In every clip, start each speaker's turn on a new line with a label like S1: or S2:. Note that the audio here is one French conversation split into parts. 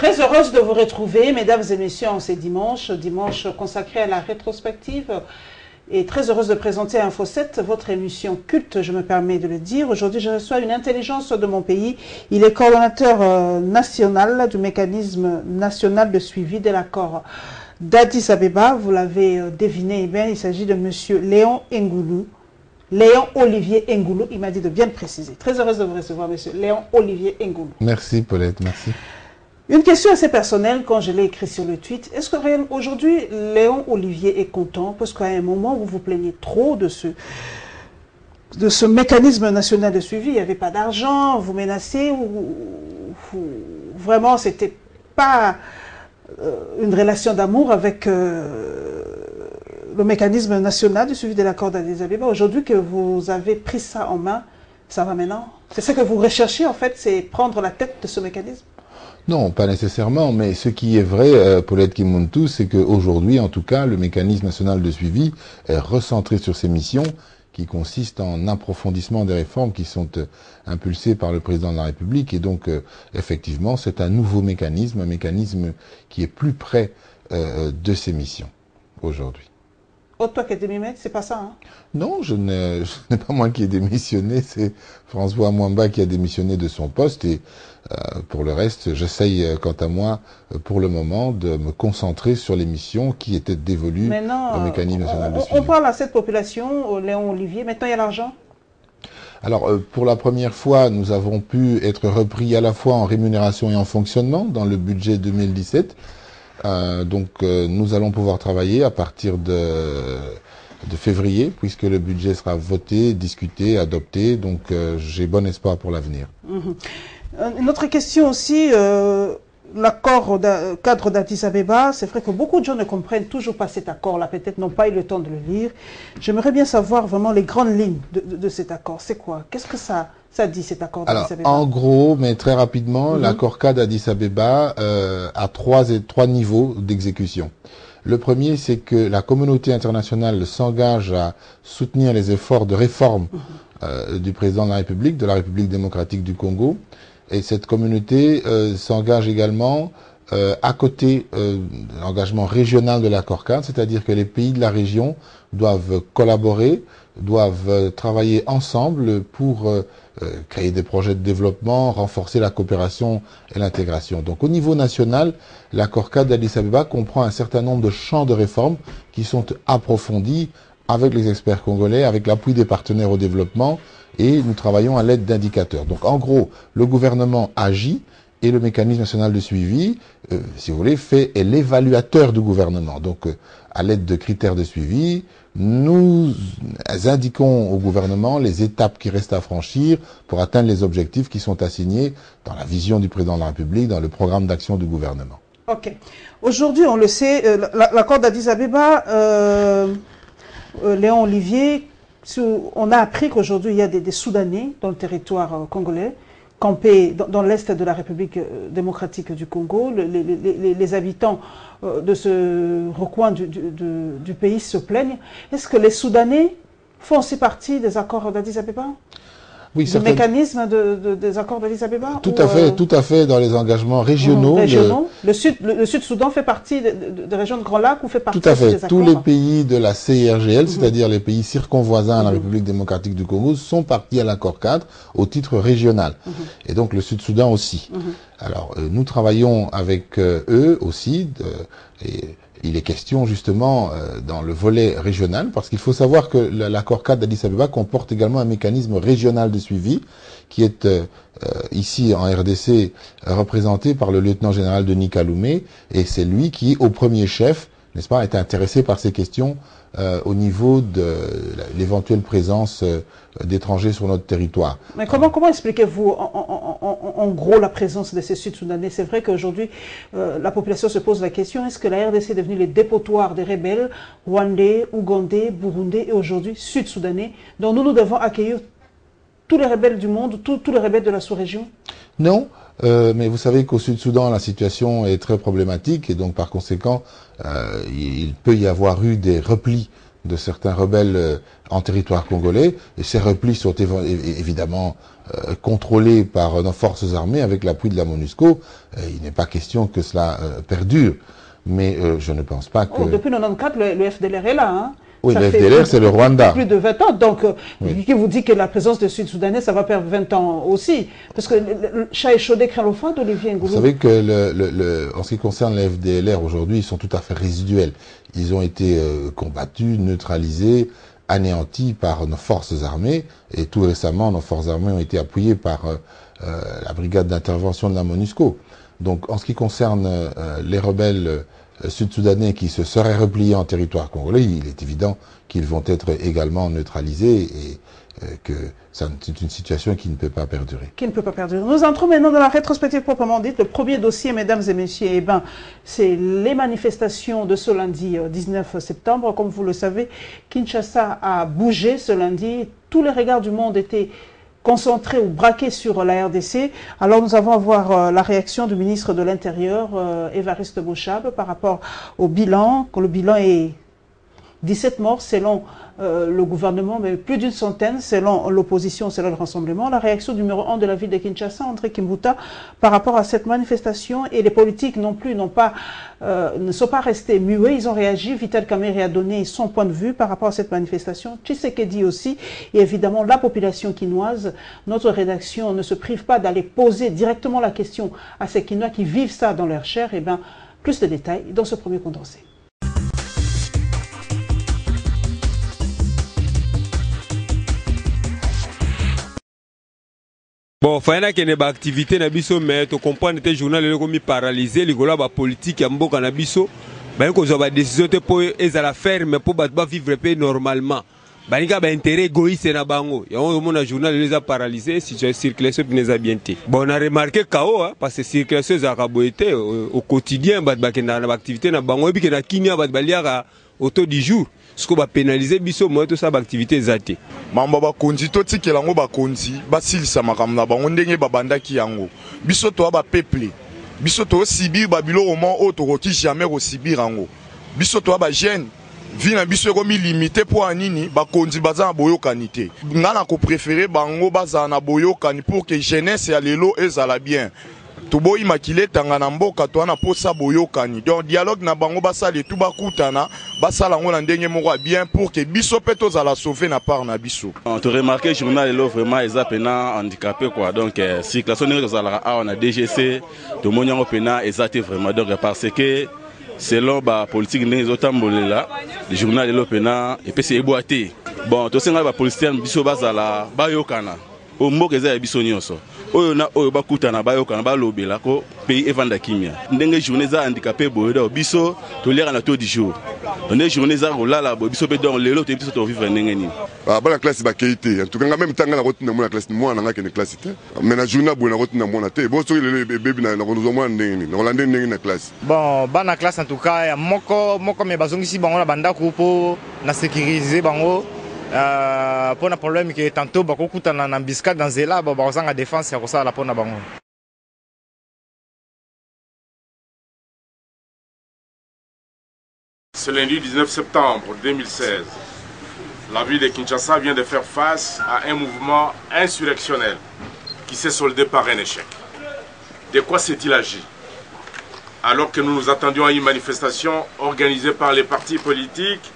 S1: Très heureuse de vous retrouver, mesdames et messieurs, en ce dimanche consacré à la rétrospective. Et très heureuse de présenter Info 7, votre émission culte, je me permets de le dire. Aujourd'hui, je reçois une intelligence de mon pays. Il est coordonnateur national du mécanisme national de suivi de l'accord d'Addis Abeba. Vous l'avez deviné, eh bien, il s'agit de monsieur Léon Ngoulou. Léon Olivier Ngoulou, il m'a dit de bien le préciser. Très heureuse de vous recevoir, monsieur Léon Olivier Ngoulou.
S2: Merci, Paulette, merci.
S1: Une question assez personnelle, quand je l'ai écrit sur le tweet. Est-ce que aujourd'hui, Léon Olivier est content? Parce qu'à un moment, vous vous plaignez trop de ce mécanisme national de suivi. Il n'y avait pas d'argent, vous menacez, vraiment, c'était pas une relation d'amour avec le mécanisme national de suivi de l'accord d'Addis Abeba. Aujourd'hui que vous avez pris ça en main, ça va maintenant? C'est ce que vous recherchez, en fait, c'est prendre la tête de ce mécanisme?
S2: Non, pas nécessairement, mais ce qui est vrai, Paulette Kimuntu, c'est qu'aujourd'hui, en tout cas, le mécanisme national de suivi est recentré sur ses missions, qui consistent en approfondissement des réformes qui sont impulsées par le président de la République. Et donc, effectivement, c'est un nouveau mécanisme, un mécanisme qui est plus près de ses missions aujourd'hui.
S1: Oh, toi qui es démissionné, c'est pas ça, hein?
S2: Non, ce n'est pas moi qui ai démissionné, c'est François Mwamba qui a démissionné de son poste. Et pour le reste, j'essaye, quant à moi, pour le moment, de me concentrer sur les missions qui étaient dévolues au mécanisme national de suivi.
S1: On parle à cette population, Léon Olivier, maintenant il y a l'argent?
S2: Alors, pour la première fois, nous avons pu être repris à la fois en rémunération et en fonctionnement dans le budget 2017. Nous allons pouvoir travailler à partir de février, puisque le budget sera voté, discuté, adopté. Donc, j'ai bon espoir pour l'avenir.
S1: Une autre question aussi, l'accord cadre d'Addis Abeba. C'est vrai que beaucoup de gens ne comprennent toujours pas cet accord-là, peut-être n'ont pas eu le temps de le lire. J'aimerais bien savoir vraiment les grandes lignes de cet accord. C'est quoi? Qu'est-ce que ça dit, cet accord d'Addis Abeba?
S2: En gros, mais très rapidement, l'accord cadre d'Addis Abeba a trois niveaux d'exécution. Le premier, c'est que la communauté internationale s'engage à soutenir les efforts de réforme du président de la République démocratique du Congo. Et cette communauté s'engage également à côté de l'engagement régional de l'accord cadre, c'est-à-dire que les pays de la région doivent collaborer, doivent travailler ensemble pour créer des projets de développement, renforcer la coopération et l'intégration. Donc au niveau national, l'accord cadre d'Addis Abeba comprend un certain nombre de champs de réformes qui sont approfondis avec les experts congolais, avec l'appui des partenaires au développement, et nous travaillons à l'aide d'indicateurs. Donc en gros, le gouvernement agit et le mécanisme national de suivi, si vous voulez, est l'évaluateur du gouvernement. Donc à l'aide de critères de suivi, nous indiquons au gouvernement les étapes qui restent à franchir pour atteindre les objectifs qui sont assignés dans la vision du président de la République, dans le programme d'action du gouvernement.
S1: Ok. Aujourd'hui, on le sait, l'accord d'Addis Abeba, Léon Olivier, on a appris qu'aujourd'hui, il y a des Soudanais dans le territoire congolais, campés dans l'est de la République démocratique du Congo. Les habitants de ce recoin du pays se plaignent. Est-ce que les Soudanais font aussi partie des accords d'Addis Abeba? Oui, du mécanisme des accords d'Addis Abeba?
S2: Tout à fait, dans les engagements régionaux.
S1: Le Sud-Soudan fait partie des régions de Grand Lac ou fait partie
S2: des accords? Tout à fait. Tous les pays de la CIRGL, c'est-à-dire les pays circonvoisins à la République démocratique du Congo, sont partis à l'accord cadre au titre régional. Et donc le Sud-Soudan aussi. Alors, nous travaillons avec eux aussi, et il est question justement dans le volet régional, parce qu'il faut savoir que l'accord cadre d'Addis Abeba comporte également un mécanisme régional de suivi qui est ici en RDC représenté par le lieutenant-général Denis Kaloumé, et c'est lui qui, au premier chef, n'est-ce pas, est intéressé par ces questions au niveau de l'éventuelle présence d'étrangers sur notre territoire.
S1: Mais comment expliquez-vous en gros la présence de ces Sud-Soudanais? C'est vrai qu'aujourd'hui, la population se pose la question, est-ce que la RDC est devenue le dépotoir des rebelles rwandais, ougandais, burundais et aujourd'hui Sud-Soudanais, dont nous devons accueillir tous les rebelles du monde, tous les rebelles de la sous-région?
S2: Non, mais vous savez qu'au Sud-Soudan, la situation est très problématique et donc par conséquent, il peut y avoir eu des replis de certains rebelles en territoire congolais. Et ces replis sont évidemment contrôlés par nos forces armées avec l'appui de la MONUSCO. Il n'est pas question que cela perdure. Mais je ne pense pas que...
S1: depuis 1994, le FDLR est là. Hein.
S2: Oui, le FDLR, c'est le Rwanda.
S1: Plus de 20 ans. Donc, qui vous dit que la présence des Sud-Soudanais, ça va perdre 20 ans aussi. Parce que le chat échaudé craint l'eau froide, Olivier Ngoulou.
S2: Vous savez que en ce qui concerne le FDLR, aujourd'hui, ils sont tout à fait résiduels. Ils ont été combattus, neutralisés, anéantis par nos forces armées. Et tout récemment, nos forces armées ont été appuyées par la brigade d'intervention de la MONUSCO. Donc, en ce qui concerne les rebelles sud-soudanais qui se seraient repliés en territoire congolais, il est évident qu'ils vont être également neutralisés et que c'est une situation qui ne peut pas perdurer.
S1: Qui ne peut pas perdurer. Nous entrons maintenant dans la rétrospective proprement dite. Le premier dossier, mesdames et messieurs, eh ben, c'est les manifestations de ce lundi 19 septembre. Comme vous le savez, Kinshasa a bougé ce lundi. Tous les regards du monde étaient concentrés ou braqués sur la RDC. Alors nous allons avoir la réaction du ministre de l'Intérieur, Évariste Bochab, par rapport au bilan. Le bilan est 17 morts selon le gouvernement, mais plus d'une centaine selon l'opposition, selon le Rassemblement. La réaction numéro 1 de la ville de Kinshasa, André Kimbuta, par rapport à cette manifestation. Et les politiques non plus ne sont pas restés muets, ils ont réagi. Vital Kamerhe a donné son point de vue par rapport à cette manifestation. Tshisekedi aussi, et évidemment la population quinoise. Notre rédaction ne se prive pas d'aller poser directement la question à ces Quinois qui vivent ça dans leur chair. Et bien, plus de détails dans ce premier condensé.
S3: Bon, faina kene ba activité na biso mais to comprendre te journal le komi paralysé ligolo ba politique ya mboka na biso ba ko zo ba décision te po ezala ferme po ba vivre pe normalement. Ba nika ba intérêt égoïste na bango. Ya on mona journal les a paralysé si je circulation ne za bien te. Bon, on a remarqué KO hein, parce que circulation za ka boité au quotidien ba kena na activité na bango et puis que na kinia ba liaka auto du jour. Ce qu'on va pénaliser biso moi tout ça activité zate
S4: mamba ba konzi to tikela ngo ba konzi ba silisa makambo na bango ndenge ba bandaki yango biso to ba peuple biso to sibir ba biloko mo o to roti jamais ko sibir yango biso to ba jeune vie na biso ko mi limité pour anini ba konzi baza na boyokani te ngana ko préférer bango baza na boyokani pour que jeunesse ya lelo ezala bien. Tubo imakile tangana mboka to na posa boyokani donc dialogue na bango basale tout bakutana basala ngo na ndenge moko bien pour que biso peto za la sauver na part na biso.
S5: On te remarqué journal là vraiment ils pena handicapé quoi donc circulation ne za on a DGC to monyango pena exacté vraiment donc parce que selon ba politique ndenge zotambolela le journal là pena et puis c'est eboité bon to senga ba policier biso bazala bayokana o mboka za biso nyonso oyo na oyo bakutana bayokana balobela ko pays evanda kimia ndenge journée za handicapé boyo biso to lera na taux du jour on est journée za rolala biso pe donc lelo te biso to vivre ndenge nini
S6: bana classe ba keité en tout cas même tanga na rotina mona classe moi na ngaka ne classe te mais na journée boyo na rotina mona te bon so le bébé na rozo mona ndenge nini na rolande ndenge na classe
S7: bon bana classe en tout cas moko me bazongisi bango na banda ko na sécuriser bango pour un problème qui est tantôt beaucoup en embuscade dans zela en défense c'est ça la pona bango.
S8: Ce lundi 19 septembre 2016, la ville de Kinshasa vient de faire face à un mouvement insurrectionnel qui s'est soldé par un échec. De quoi s'est-il agi? Alors que nous nous attendions à une manifestation organisée par les partis politiques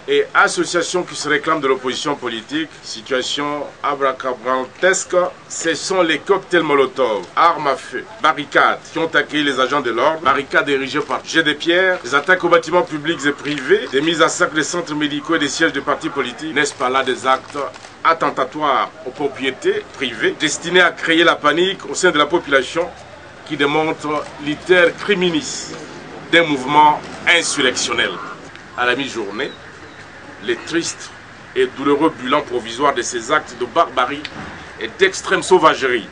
S8: et associations qui se réclament de l'opposition politique, situation abracadabrantesque, ce sont les cocktails Molotov, armes à feu, barricades qui ont accueilli les agents de l'ordre, barricades érigées par jet de pierre, des attaques aux bâtiments publics et privés, des mises à sac des centres médicaux et des sièges de partis politiques. N'est-ce pas là des actes attentatoires aux propriétés privées destinés à créer la panique au sein de la population qui démontrent l'iter criminis d'un mouvement insurrectionnel. À la mi-journée, les tristes et douloureux bilans provisoires de ces actes de barbarie et d'extrême sauvagerie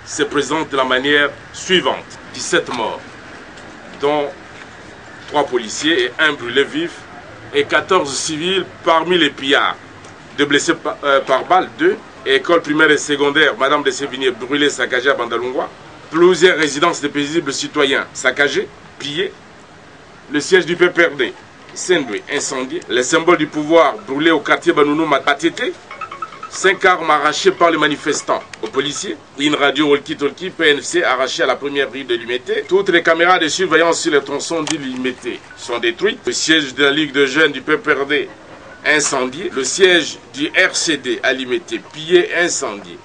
S8: se présentent de la manière suivante. 17 morts, dont 3 policiers et 1 brûlé vif, et 14 civils parmi les pillards. 2 blessés par balle, 2, et école primaire et secondaire, Madame de Sévigné, brûlée, saccagée à Bandalungwa. Plusieurs résidences de paisibles citoyens saccagées, pillées. Le siège du PPRD, Sendwe incendié. Les symboles du pouvoir brûlés au quartier Banounou Matete. 5 armes arrachées par les manifestants aux policiers. Une radio walkie-talkie PNC arrachée à la première brigade de Limete. Toutes les caméras de surveillance sur les tronçons du Limete sont détruites. Le siège de la Ligue de jeunes du PPRD incendié. Le siège du RCD à Limete pillé, incendié.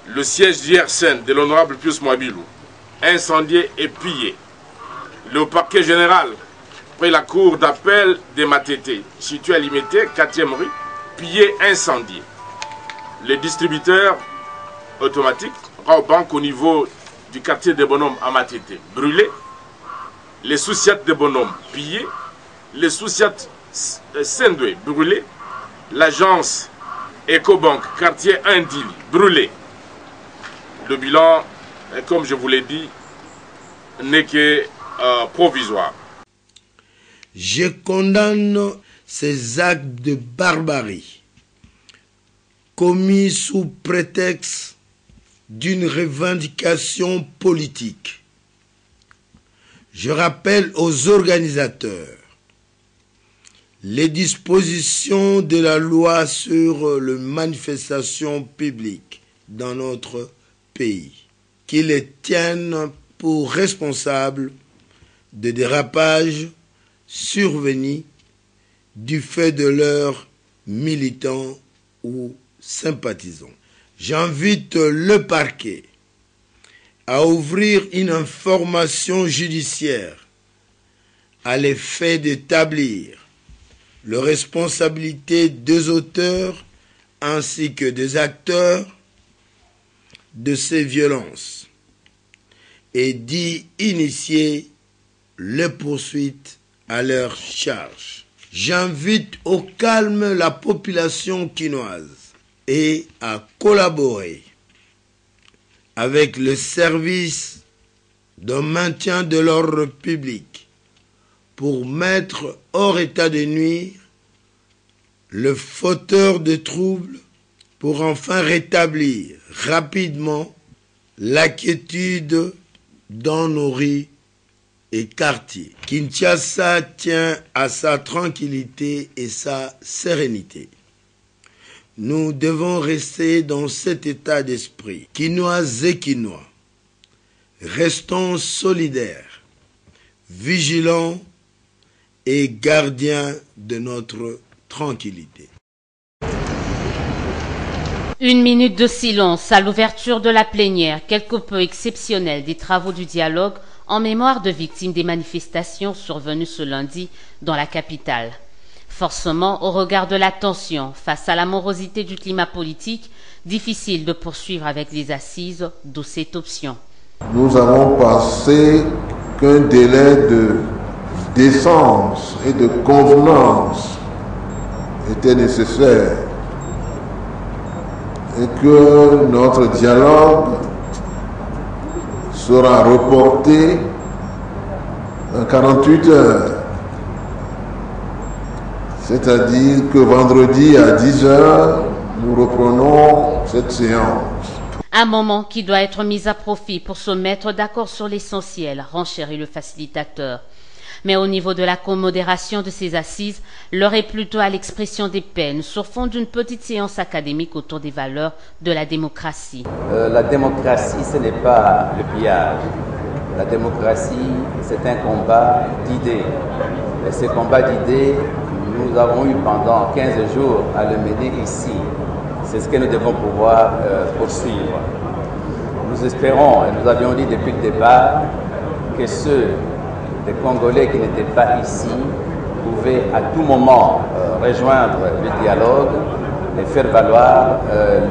S8: Le siège du RSN de l'honorable Pius Mwabilou incendié et pillé. Le parquet général près la cour d'appel de Matete, située à Limete, 4e rue, pillé, incendié. Les distributeurs automatiques, Raobank au niveau du quartier des bonhommes à Matete, brûlés. Les sous-siats des bonhommes pillés. Les sous-siats Sendwe brûlés. L'agence Ecobank, quartier Indili, brûlé. Le bilan, comme je vous l'ai dit, n'est que provisoire.
S9: Je condamne ces actes de barbarie commis sous prétexte d'une revendication politique. Je rappelle aux organisateurs les dispositions de la loi sur les manifestations publiques dans notre pays, qui les tiennent pour responsables de dérapages survenus du fait de leurs militants ou sympathisants. J'invite le parquet à ouvrir une information judiciaire à l'effet d'établir la responsabilité des auteurs ainsi que des acteurs de ces violences et d'y initier les poursuites à leur charge. J'invite au calme la population quinoise et à collaborer avec le service de maintien de l'ordre public pour mettre hors état de nuire le fauteur de troubles pour enfin rétablir rapidement la quiétude dans nos rues et quartiers. Kinshasa tient à sa tranquillité et sa sérénité. Nous devons rester dans cet état d'esprit. Quinoises et Quinois, restons solidaires, vigilants et gardiens de notre tranquillité.
S10: Une minute de silence à l'ouverture de la plénière, quelque peu exceptionnelle des travaux du dialogue en mémoire de victimes des manifestations survenues ce lundi dans la capitale. Forcément, au regard de la tension face à la morosité du climat politique, difficile de poursuivre avec les assises de cette option.
S11: Nous avons pensé qu'un délai de décence et de convenance était nécessaire et que notre dialogue sera reporté en 48 heures. C'est-à-dire que vendredi à 10 h, nous reprenons cette séance.
S10: Un moment qui doit être mis à profit pour se mettre d'accord sur l'essentiel, renchérit le facilitateur. Mais au niveau de la commodération de ces assises, l'heure est plutôt à l'expression des peines sur fond d'une petite séance académique autour des valeurs de la démocratie.
S12: La démocratie, ce n'est pas le pillage. La démocratie, c'est un combat d'idées. Et ce combat d'idées, nous avons eu pendant 15 jours à le mener ici. C'est ce que nous devons pouvoir poursuivre. Nous espérons, et nous avions dit depuis le départ, que ceux des Congolais qui n'étaient pas ici pouvaient à tout moment rejoindre le dialogue et faire valoir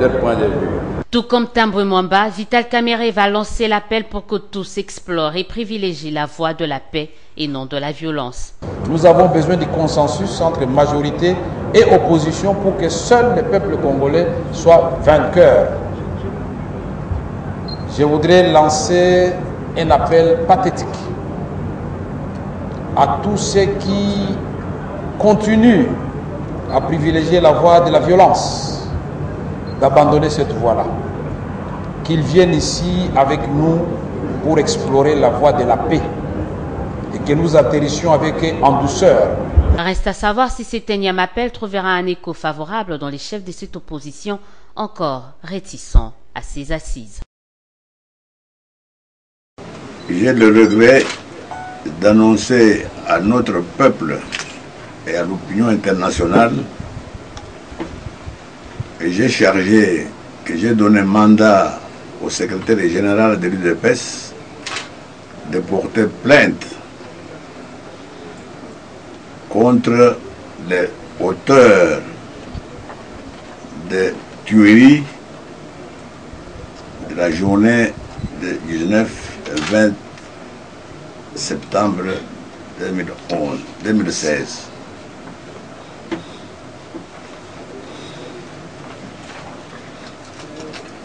S12: leur point de vue.
S10: Tout comme Tambwe Mwamba, Vital Kamerhe va lancer l'appel pour que tous explorent et privilégient la voie de la paix et non de la violence.
S13: Nous avons besoin du consensus entre majorité et opposition pour que seul le peuple congolais soit vainqueur. Je voudrais lancer un appel pathétique à tous ceux qui continuent à privilégier la voie de la violence, d'abandonner cette voie-là. Qu'ils viennent ici avec nous pour explorer la voie de la paix et que nous atterrissions avec eux en douceur
S10: Reste à savoir si cet énième appel trouvera un écho favorable dans les chefs de cette opposition encore réticents à ces assises.
S14: J'ai le regret d'annoncer à notre peuple et à l'opinion internationale que j'ai donné mandat au secrétaire général de l'UDPS de porter plainte contre les auteurs de tueries de la journée de 19 et 20 septembre 2016.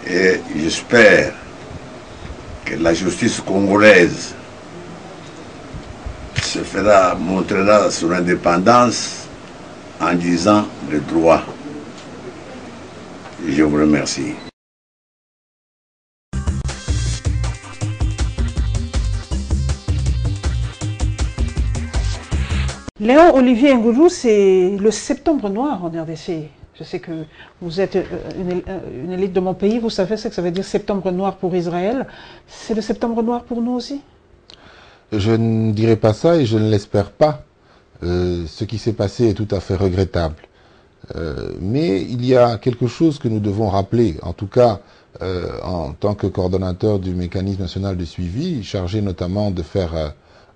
S14: Et j'espère que la justice congolaise montrera son indépendance en disant le droit. Je vous remercie.
S1: Léon Olivier Ngoulou, c'est le septembre noir en RDC. Je sais que vous êtes une élite de mon pays, vous savez ce que ça veut dire septembre noir pour Israël. C'est le septembre noir pour nous aussi?
S2: Je ne dirais pas ça et je ne l'espère pas. Ce qui s'est passé est tout à fait regrettable. Mais il y a quelque chose que nous devons rappeler, en tout cas en tant que coordonnateur du mécanisme national de suivi, chargé notamment de faire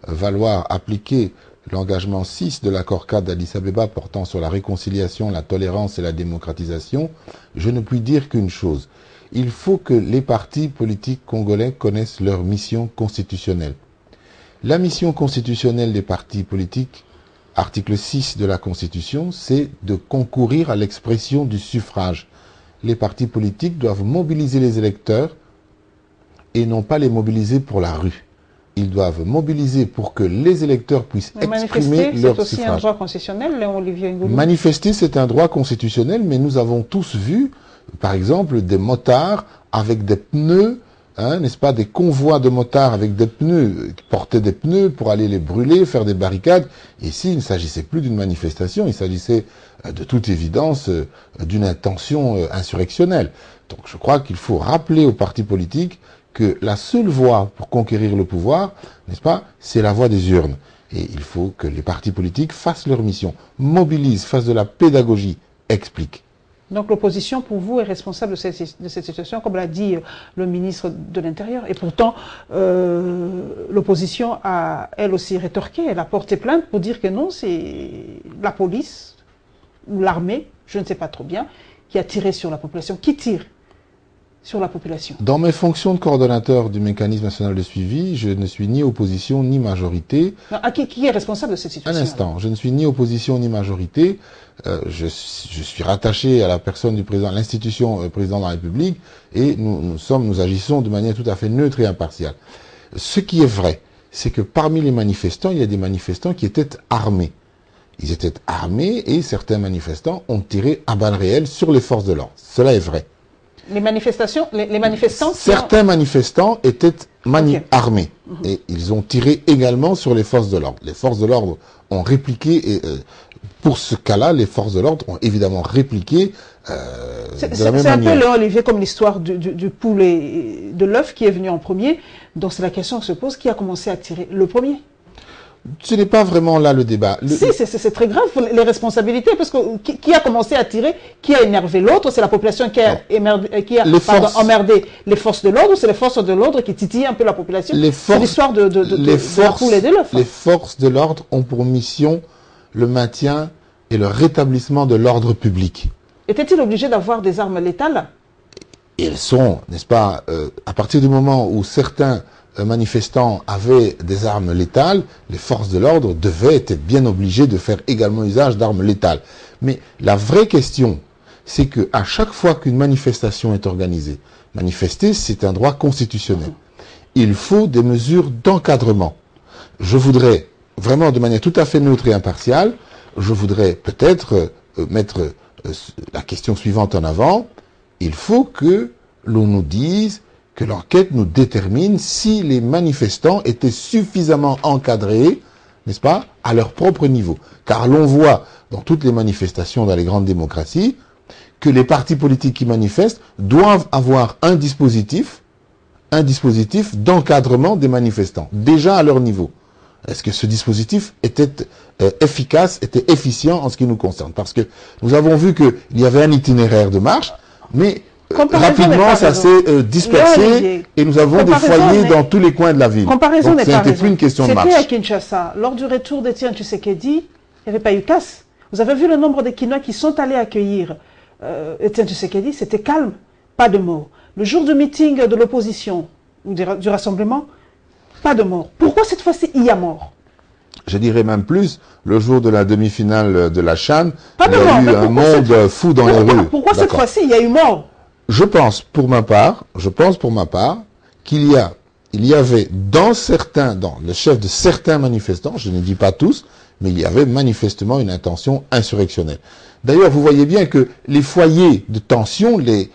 S2: valoir, appliquer l'engagement 6 de l'accord cadre d'Addis Abeba portant sur la réconciliation, la tolérance et la démocratisation, je ne puis dire qu'une chose. Il faut que les partis politiques congolais connaissent leur mission constitutionnelle. La mission constitutionnelle des partis politiques, article 6 de la Constitution, c'est de concourir à l'expression du suffrage. Les partis politiques doivent mobiliser les électeurs et non pas les mobiliser pour la rue. Ils doivent mobiliser pour que les électeurs puissent exprimer leur suffrage.
S1: C'est aussi un droit constitutionnel, Léon Olivier Ngoulou.
S2: Manifester, c'est un droit constitutionnel, mais nous avons tous vu, par exemple, des motards avec des pneus, n'est-ce pas, des convois de motards avec des pneus, qui portaient des pneus pour aller les brûler, faire des barricades. Ici, il ne s'agissait plus d'une manifestation, il s'agissait de toute évidence d'une intention insurrectionnelle. Donc je crois qu'il faut rappeler aux partis politiques que la seule voie pour conquérir le pouvoir, n'est-ce pas, c'est la voie des urnes. Et il faut que les partis politiques fassent leur mission, mobilisent, fassent de la pédagogie, expliquent.
S1: Donc l'opposition, pour vous, est responsable de cette situation, comme l'a dit le ministre de l'Intérieur. Et pourtant, l'opposition a, elle aussi, rétorqué. Elle a porté plainte pour dire que non, c'est la police ou l'armée, je ne sais pas trop bien, qui a tiré sur la population. Qui tire sur la population?
S2: Dans mes fonctions de coordonnateur du mécanisme national de suivi, je ne suis ni opposition ni majorité.
S1: Non, qui est responsable de cette situation?
S2: Un instant, je ne suis ni opposition ni majorité. Je suis rattaché à la personne du président, à l'institution président de la République, et nous agissons de manière tout à fait neutre et impartiale. Ce qui est vrai, c'est que parmi les manifestants, il y a des manifestants qui étaient armés. Ils étaient armés et certains manifestants ont tiré à balles réelles sur les forces de l'ordre. Cela est vrai.
S1: Les manifestants...
S2: Certains manifestants étaient armés et ils ont tiré également sur les forces de l'ordre. Les forces de l'ordre ont répliqué et pour ce cas-là, les forces de l'ordre ont évidemment répliqué de la même manière.
S1: C'est un peu, Léon Olivier, comme l'histoire du poulet et de l'œuf qui est venu en premier. Donc c'est la question qui se pose, qui a commencé à tirer le premier?
S2: Ce n'est pas vraiment là le débat.
S1: Si, c'est très grave, les responsabilités, parce que qui a commencé à tirer, qui a énervé l'autre? C'est la population qui a emmerdé les forces de l'ordre, ou c'est les forces de l'ordre qui titillent un peu la population? C'est l'histoire de la poule et de l'œuf.
S2: Les forces de l'ordre ont pour mission le maintien et le rétablissement de l'ordre public.
S1: Était-il obligé d'avoir des armes létales?
S2: Ils sont, n'est-ce pas, à partir du moment où certains manifestants avaient des armes létales, les forces de l'ordre devaient être bien obligées de faire également usage d'armes létales. Mais la vraie question, c'est que à chaque fois qu'une manifestation est organisée, manifester, c'est un droit constitutionnel. Il faut des mesures d'encadrement. Je voudrais, vraiment de manière tout à fait neutre et impartiale, je voudrais peut-être mettre la question suivante en avant. Il faut que l'on nous dise, que l'enquête nous détermine si les manifestants étaient suffisamment encadrés n'est-ce pas, à leur propre niveau. Car l'on voit dans toutes les manifestations dans les grandes démocraties que les partis politiques qui manifestent doivent avoir un dispositif d'encadrement des manifestants, déjà à leur niveau. Est-ce que ce dispositif était efficace, était efficient en ce qui nous concerne? Parce que nous avons vu qu'il y avait un itinéraire de marche, mais rapidement ça s'est dispersé et nous avons des foyers dans tous les coins de la ville.
S1: Comparaison n'est pas raison.
S2: Plus une question de marche.
S1: C'était à Kinshasa, lors du retour d'Étienne Tshisekedi, il n'y avait pas eu casse. Vous avez vu le nombre de Kinois qui sont allés accueillir Étienne Tshisekedi, c'était calme, pas de morts. Le jour du meeting de l'opposition, du rassemblement, pas de mort. Pourquoi cette fois-ci il y a mort?
S2: Je dirais même plus, le jour de la demi-finale de la CHAN, il y a eu un monde fou dans les rues.
S1: Pourquoi cette fois-ci il y a eu mort?
S2: Je pense pour ma part qu'il y avait dans le chef de certains manifestants, je ne dis pas tous, mais il y avait manifestement une intention insurrectionnelle. D'ailleurs, vous voyez bien que les foyers de tension, les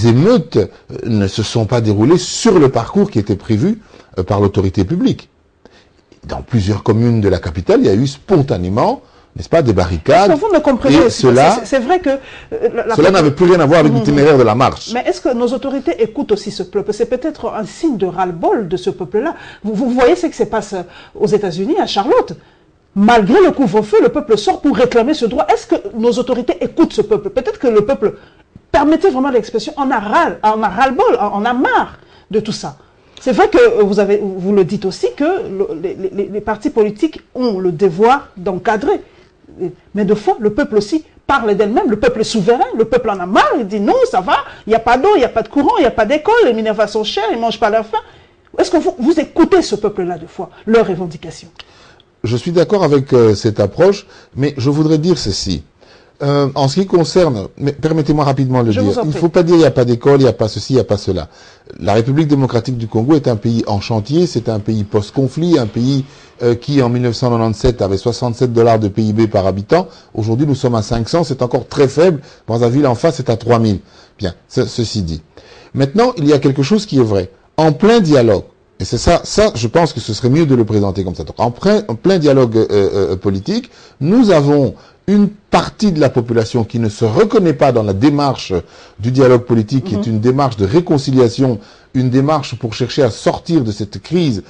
S2: émeutes ne se sont pas déroulées sur le parcours qui était prévu par l'autorité publique. Dans plusieurs communes de la capitale, il y a eu spontanément, n'est-ce pas, des barricades.
S1: Vous me comprenez
S2: et
S1: aussi,
S2: cela,
S1: c'est vrai que...
S2: cela n'avait plus rien à voir avec l'itinéraire de la marche.
S1: Mais est-ce que nos autorités écoutent aussi ce peuple? C'est peut-être un signe de ras-le-bol de ce peuple-là. Vous voyez ce qui se passe aux États-Unis, à Charlotte. Malgré le couvre-feu, le peuple sort pour réclamer ce droit. Est-ce que nos autorités écoutent ce peuple? Peut-être que le peuple, permettez vraiment l'expression, on a ras-le-bol, on a marre de tout ça. C'est vrai que vous le dites aussi que les partis politiques ont le devoir d'encadrer. Mais de fois, le peuple aussi parle d'elle-même, le peuple souverain, le peuple en a marre, il dit non, ça va, il n'y a pas d'eau, il n'y a pas de courant, il n'y a pas d'école, les minervas sont chers, ils ne mangent pas leur faim. Est-ce que vous écoutez ce peuple-là de fois, leurs revendications?
S2: Je suis d'accord avec cette approche, mais je voudrais dire ceci. En ce qui concerne, mais permettez-moi rapidement de le dire, il ne faut pas dire il n'y a pas d'école, il n'y a pas ceci, il n'y a pas cela. La République démocratique du Congo est un pays en chantier, c'est un pays post-conflit, un pays qui en 1997 avait 67 $ de PIB par habitant. Aujourd'hui nous sommes à 500, c'est encore très faible. Dans la ville en face c'est à 3000. Bien, ceci dit. Maintenant il y a quelque chose qui est vrai. En plein dialogue, et c'est ça je pense que ce serait mieux de le présenter comme ça. Donc, en plein dialogue politique, nous avons une partie de la population qui ne se reconnaît pas dans la démarche du dialogue politique, qui est une démarche de réconciliation, une démarche pour chercher à sortir de cette crise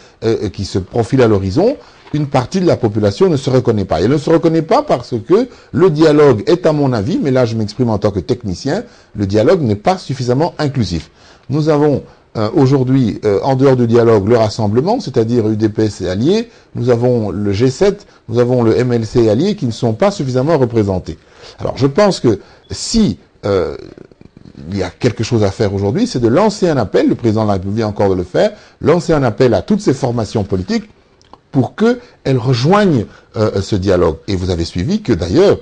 S2: qui se profile à l'horizon. Une partie de la population ne se reconnaît pas. Elle ne se reconnaît pas parce que le dialogue est, à mon avis, mais là je m'exprime en tant que technicien, le dialogue n'est pas suffisamment inclusif. Nous avons aujourd'hui, en dehors du dialogue, le rassemblement, c'est-à-dire UDPS et alliés, nous avons le G7, nous avons le MLC et alliés qui ne sont pas suffisamment représentés. Alors je pense que si il y a quelque chose à faire aujourd'hui, c'est de lancer un appel, le président de la République vient encore de le faire, lancer un appel à toutes ces formations politiques pour qu'elles rejoignent ce dialogue. Et vous avez suivi que d'ailleurs,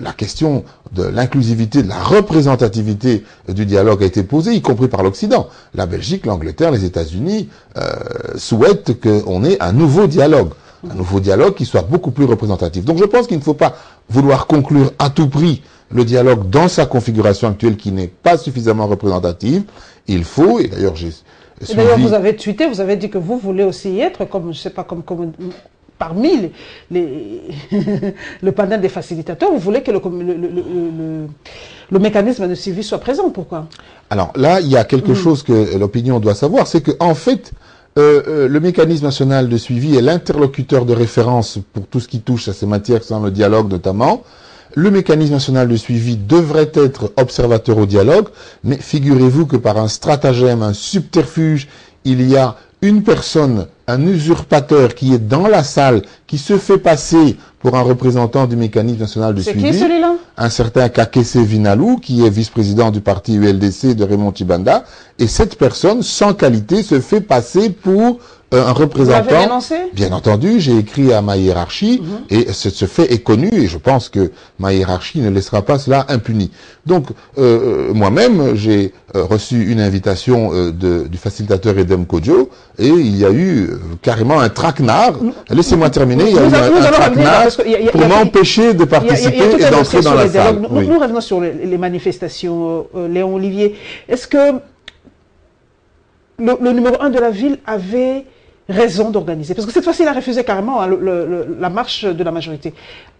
S2: la question de l'inclusivité, de la représentativité du dialogue a été posée, y compris par l'Occident. La Belgique, l'Angleterre, les États-Unis souhaitent qu'on ait un nouveau dialogue qui soit beaucoup plus représentatif. Donc je pense qu'il ne faut pas vouloir conclure à tout prix le dialogue dans sa configuration actuelle qui n'est pas suffisamment représentative. Il faut, et d'ailleurs j'ai suivi...
S1: D'ailleurs vous avez tweeté, vous avez dit que vous voulez aussi y être, comme je sais pas, comme parmi le panel des facilitateurs, vous voulez que le mécanisme de suivi soit présent. Pourquoi?
S2: Alors là, il y a quelque chose que l'opinion doit savoir, c'est qu'en fait, le mécanisme national de suivi est l'interlocuteur de référence pour tout ce qui touche à ces matières, sans le dialogue notamment. Le mécanisme national de suivi devrait être observateur au dialogue, mais figurez-vous que par un stratagème, un subterfuge, il y a une personne, un usurpateur qui est dans la salle, qui se fait passer pour un représentant du mécanisme national de suivi.
S1: C'est qui celui-là?
S2: Un certain Kakese Vinalou, qui est vice-président du parti ULDC de Raymond Tshibanda. Et cette personne, sans qualité, se fait passer pour un représentant.
S1: Vous l'avez dénoncé?
S2: Bien entendu, j'ai écrit à ma hiérarchie et ce fait est connu et je pense que ma hiérarchie ne laissera pas cela impuni. Donc, moi-même, j'ai reçu une invitation du facilitateur Edem Kodjo et il y a eu carrément un traquenard. Laissez-moi terminer. Il y a eu un traquenard pour m'empêcher de participer et d'entrer dans la salle.
S1: Nous revenons sur les manifestations, Léon Olivier. Est-ce que le numéro 1 de la ville avait raison d'organiser? Parce que cette fois-ci, il a refusé carrément hein, la marche de la majorité.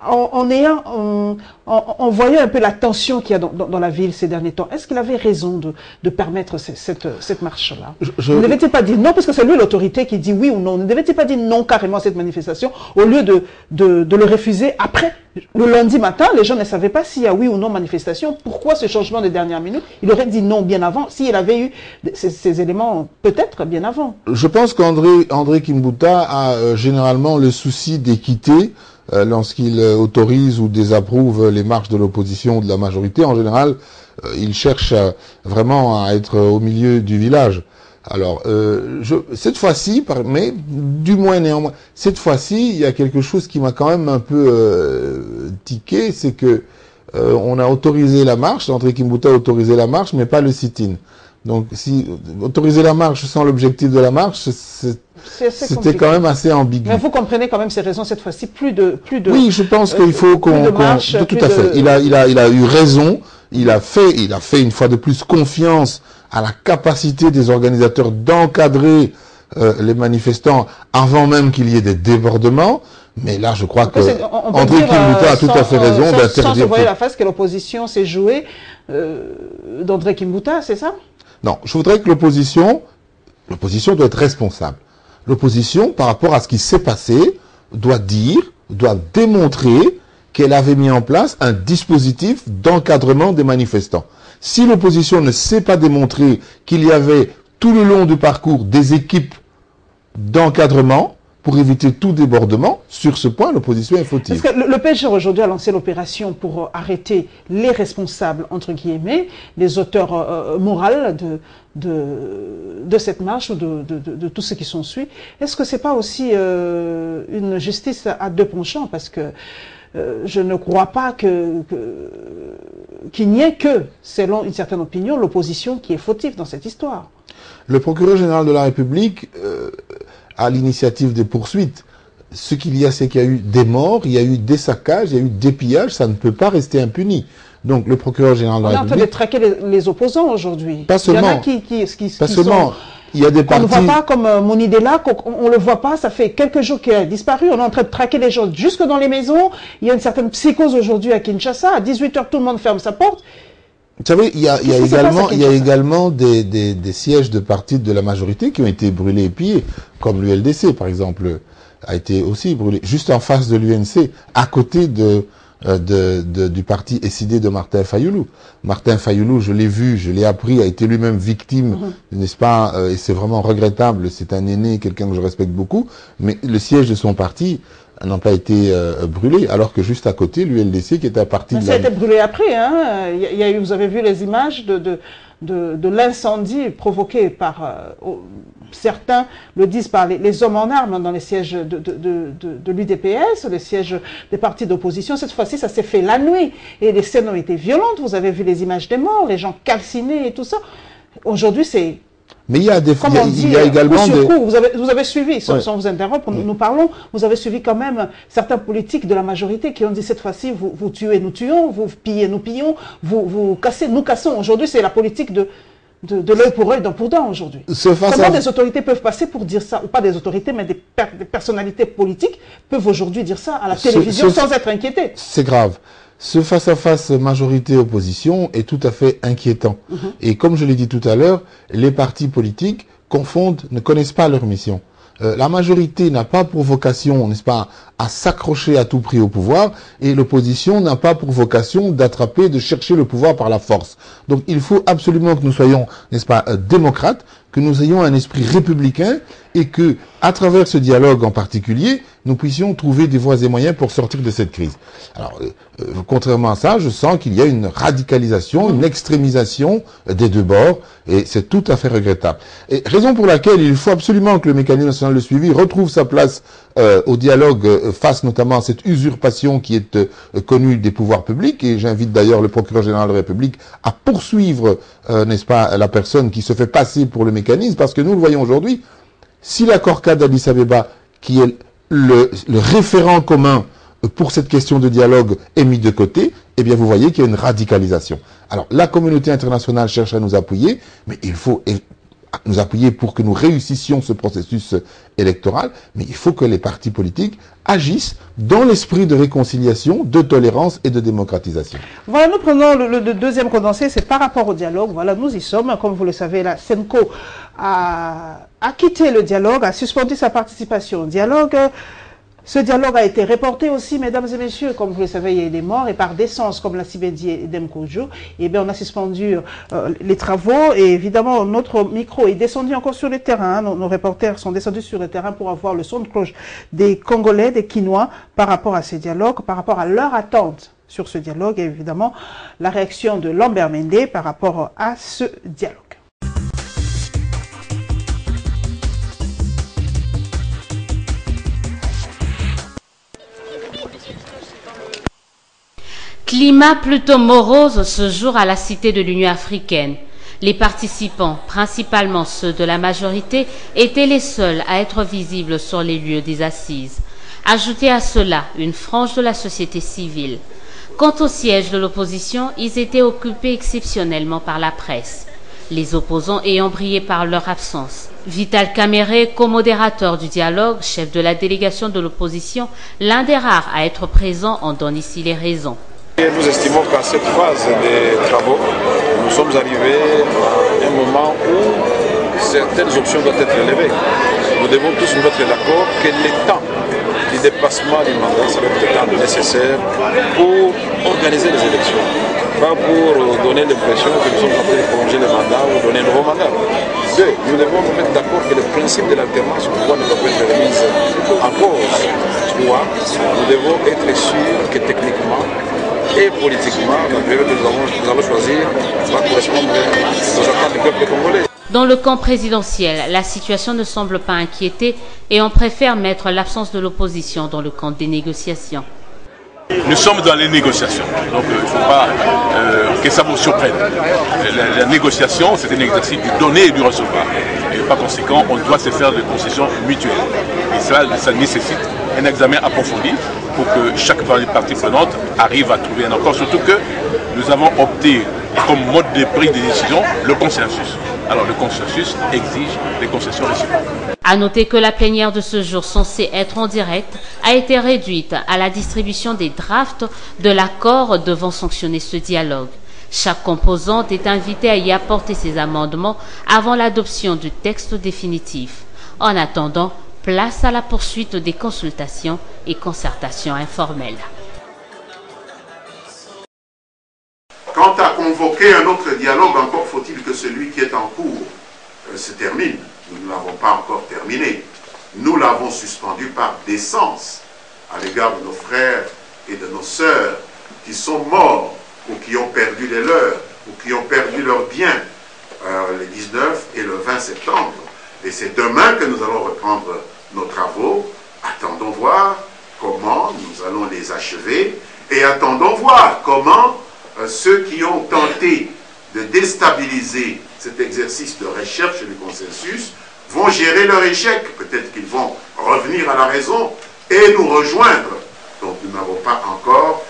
S1: En voyant un peu la tension qu'il y a dans la ville ces derniers temps, est-ce qu'il avait raison de permettre cette marche-là? Ne devait-il pas dire non, parce que c'est lui l'autorité qui dit oui ou non? Ne devait-il pas dire non carrément à cette manifestation, au lieu de le refuser après? Le lundi matin, les gens ne savaient pas s'il y a oui ou non manifestation. Pourquoi ce changement de dernière minute? Il aurait dit non bien avant, s'il avait eu ces éléments peut-être bien avant.
S2: Je pense qu'André Kimbuta a généralement le souci d'équité lorsqu'il autorise ou désapprouve les marches de l'opposition ou de la majorité. En général, il cherche vraiment à être au milieu du village. Alors, cette fois-ci, mais du moins néanmoins, cette fois-ci, il y a quelque chose qui m'a quand même un peu tiqué, c'est que on a autorisé la marche, André Kimbuta a autorisé la marche, mais pas le sit-in. Donc, si autoriser la marche sans l'objectif de la marche, c'était quand même assez ambigu.
S1: Mais vous comprenez quand même ces raisons cette fois-ci, plus de.
S2: Oui, je pense qu'il faut qu'on. Tout à fait. Il a eu raison. Il a fait une fois de plus confiance à la capacité des organisateurs d'encadrer les manifestants avant même qu'il y ait des débordements. Mais là, je crois que André Kimbuta a tout à fait raison d'interdire.
S1: Sans se voir la face que l'opposition s'est jouée d'André Kimbuta, c'est ça?
S2: Non, je voudrais que l'opposition doit être responsable. L'opposition, par rapport à ce qui s'est passé, doit démontrer qu'elle avait mis en place un dispositif d'encadrement des manifestants. Si l'opposition ne sait pas démontrer qu'il y avait tout le long du parcours des équipes d'encadrement pour éviter tout débordement, sur ce point, l'opposition est fautive.
S1: Parce que le PGR aujourd'hui a lancé l'opération pour arrêter les responsables, entre guillemets, les auteurs moraux de cette marche ou de tout ce qui s'ensuit. Est-ce que c'est pas aussi une justice à deux penchants? Parce que je ne crois pas qu'il n'y ait que, selon une certaine opinion, l'opposition qui est fautive dans cette histoire.
S2: Le procureur général de la République, à l'initiative des poursuites, ce qu'il y a, c'est qu'il y a eu des morts, il y a eu des saccages, il y a eu des pillages, ça ne peut pas rester impuni. Donc le procureur général de la République...
S1: On est en train de traquer les opposants aujourd'hui.
S2: Pas seulement.
S1: Il y en a qui
S2: pas seulement. Il y a des partis...
S1: On ne voit pas comme Monidela, on ne le voit pas, ça fait quelques jours qu'il a disparu, on est en train de traquer les gens jusque dans les maisons. Il y a une certaine psychose aujourd'hui à Kinshasa, à 18h tout le monde ferme sa porte.
S2: Vous savez, il y a également des sièges de partis de la majorité qui ont été brûlés et pillés, comme l'ULDC par exemple a été aussi brûlé, juste en face de l'UNC, à côté du parti SID de Martin Fayoulou. Martin Fayoulou, je l'ai vu, je l'ai appris, a été lui-même victime, n'est-ce pas, et c'est vraiment regrettable, c'est un aîné, quelqu'un que je respecte beaucoup, mais le siège de son parti n'ont pas été brûlés, alors que juste à côté, l'ULDC, qui est un parti...
S1: Mais ça a été brûlé après, hein. Vous avez vu les images de l'incendie provoqué par... certains le disent par les hommes en armes dans les sièges de l'UDPS, les sièges des partis d'opposition. Cette fois-ci, ça s'est fait la nuit. Et les scènes ont été violentes. Vous avez vu les images des morts, les gens calcinés et tout ça. Aujourd'hui, c'est...
S2: Mais il y a également des...
S1: Vous avez suivi, sans vous interrompre, nous parlons, vous avez suivi quand même certains politiques de la majorité qui ont dit cette fois-ci, vous tuez, nous tuons, vous pillez, nous pillons, vous cassez, nous cassons. Aujourd'hui, c'est la politique de l'œil pour œil, dent pour dent aujourd'hui. Comment des autorités peuvent passer pour dire ça, ou pas des autorités, mais des personnalités politiques peuvent aujourd'hui dire ça à la télévision sans être inquiétées?
S2: C'est grave. Ce face-à-face majorité-opposition est tout à fait inquiétant. Et comme je l'ai dit tout à l'heure, les partis politiques ne connaissent pas leur mission. La majorité n'a pas pour vocation, n'est-ce pas, à s'accrocher à tout prix au pouvoir, et l'opposition n'a pas pour vocation d'attraper, de chercher le pouvoir par la force. Donc il faut absolument que nous soyons, n'est-ce pas, démocrates, que nous ayons un esprit républicain, et que, à travers ce dialogue en particulier, nous puissions trouver des voies et moyens pour sortir de cette crise. Alors, contrairement à ça, je sens qu'il y a une radicalisation, une extrémisation des deux bords, et c'est tout à fait regrettable. Et raison pour laquelle il faut absolument que le mécanisme national de suivi retrouve sa place au dialogue face notamment à cette usurpation qui est connue des pouvoirs publics, et j'invite d'ailleurs le procureur général de la République à poursuivre, n'est-ce pas, la personne qui se fait passer pour le mécanisme, parce que nous le voyons aujourd'hui, si l'accord cadre d'Addis Abeba, qui est le référent commun pour cette question de dialogue est mis de côté, eh bien vous voyez qu'il y a une radicalisation. Alors la communauté internationale cherche à nous appuyer, mais il faut nous appuyer pour que nous réussissions ce processus électoral, mais il faut que les partis politiques agissent dans l'esprit de réconciliation, de tolérance et de démocratisation.
S1: Voilà, nous prenons le deuxième condensé, c'est par rapport au dialogue. Voilà, nous y sommes. Comme vous le savez, la SENCO a quitté le dialogue, a suspendu sa participation au dialogue. Ce dialogue a été reporté aussi, mesdames et messieurs. Comme vous le savez, il y a eu des morts et par décence, comme l'a si bien dit Edem Kojo, eh bien, on a suspendu les travaux et évidemment, notre micro est descendu encore sur le terrain. Nos reporters sont descendus sur le terrain pour avoir le son de cloche des Congolais, des Kinois par rapport à ces dialogues, par rapport à leur attente sur ce dialogue et évidemment, la réaction de Lambert Mende par rapport à ce dialogue.
S10: Climat plutôt morose ce jour à la Cité de l'Union africaine. Les participants, principalement ceux de la majorité, étaient les seuls à être visibles sur les lieux des assises. Ajoutez à cela une frange de la société civile. Quant au siège de l'opposition, ils étaient occupés exceptionnellement par la presse, les opposants ayant brillé par leur absence. Vital Kamere, co-modérateur du dialogue, chef de la délégation de l'opposition, l'un des rares à être présent, en donne ici les raisons.
S15: Nous estimons qu'à cette phase des travaux, nous sommes arrivés à un moment où certaines options doivent être relevées. Nous devons tous nous mettre d'accord que le temps du dépassement du mandat serait le temps nécessaire pour organiser les élections. Pas pour donner l'impression que nous sommes en train de prolonger le mandat ou donner un nouveau mandat. Deux, nous devons nous mettre d'accord que le principe de l'alternance du pouvoir ne doit pas être remis en cause. Trois, nous devons être sûrs que techniquement et politiquement, la période que nous allons choisir va correspondre aux attentes du peuple congolais.
S10: Dans le camp présidentiel, la situation ne semble pas inquiéter et on préfère mettre l'absence de l'opposition dans le camp des négociations.
S16: Nous sommes dans les négociations, donc il ne faut pas que ça vous surprenne. La négociation, c'est un exercice du donner et du recevoir. Et par conséquent, on doit se faire des concessions mutuelles. Et ça nécessite un examen approfondi pour que chaque partie prenante arrive à trouver un accord. Surtout que nous avons opté comme mode de prise de décision le consensus. Alors le consensus exige des concessions réciproques.
S10: À noter que la plénière de ce jour, censée être en direct, a été réduite à la distribution des drafts de l'accord devant sanctionner ce dialogue. Chaque composante est invitée à y apporter ses amendements avant l'adoption du texte définitif. En attendant, place à la poursuite des consultations et concertations informelles.
S17: Quant à convoquer un autre dialogue, encore faut-il que celui qui est en cours se termine. Nous ne l'avons pas encore terminé. Nous l'avons suspendu par décence à l'égard de nos frères et de nos sœurs qui sont morts ou qui ont perdu les leurs ou qui ont perdu leurs biens le 19 et le 20 septembre. Et c'est demain que nous allons reprendre nos travaux. Attendons voir comment nous allons les achever et attendons voir comment ceux qui ont tenté de déstabiliser cet exercice de recherche et de consensus vont gérer leur échec. Peut-être qu'ils vont revenir à la raison et nous rejoindre. Donc nous n'avons pas encore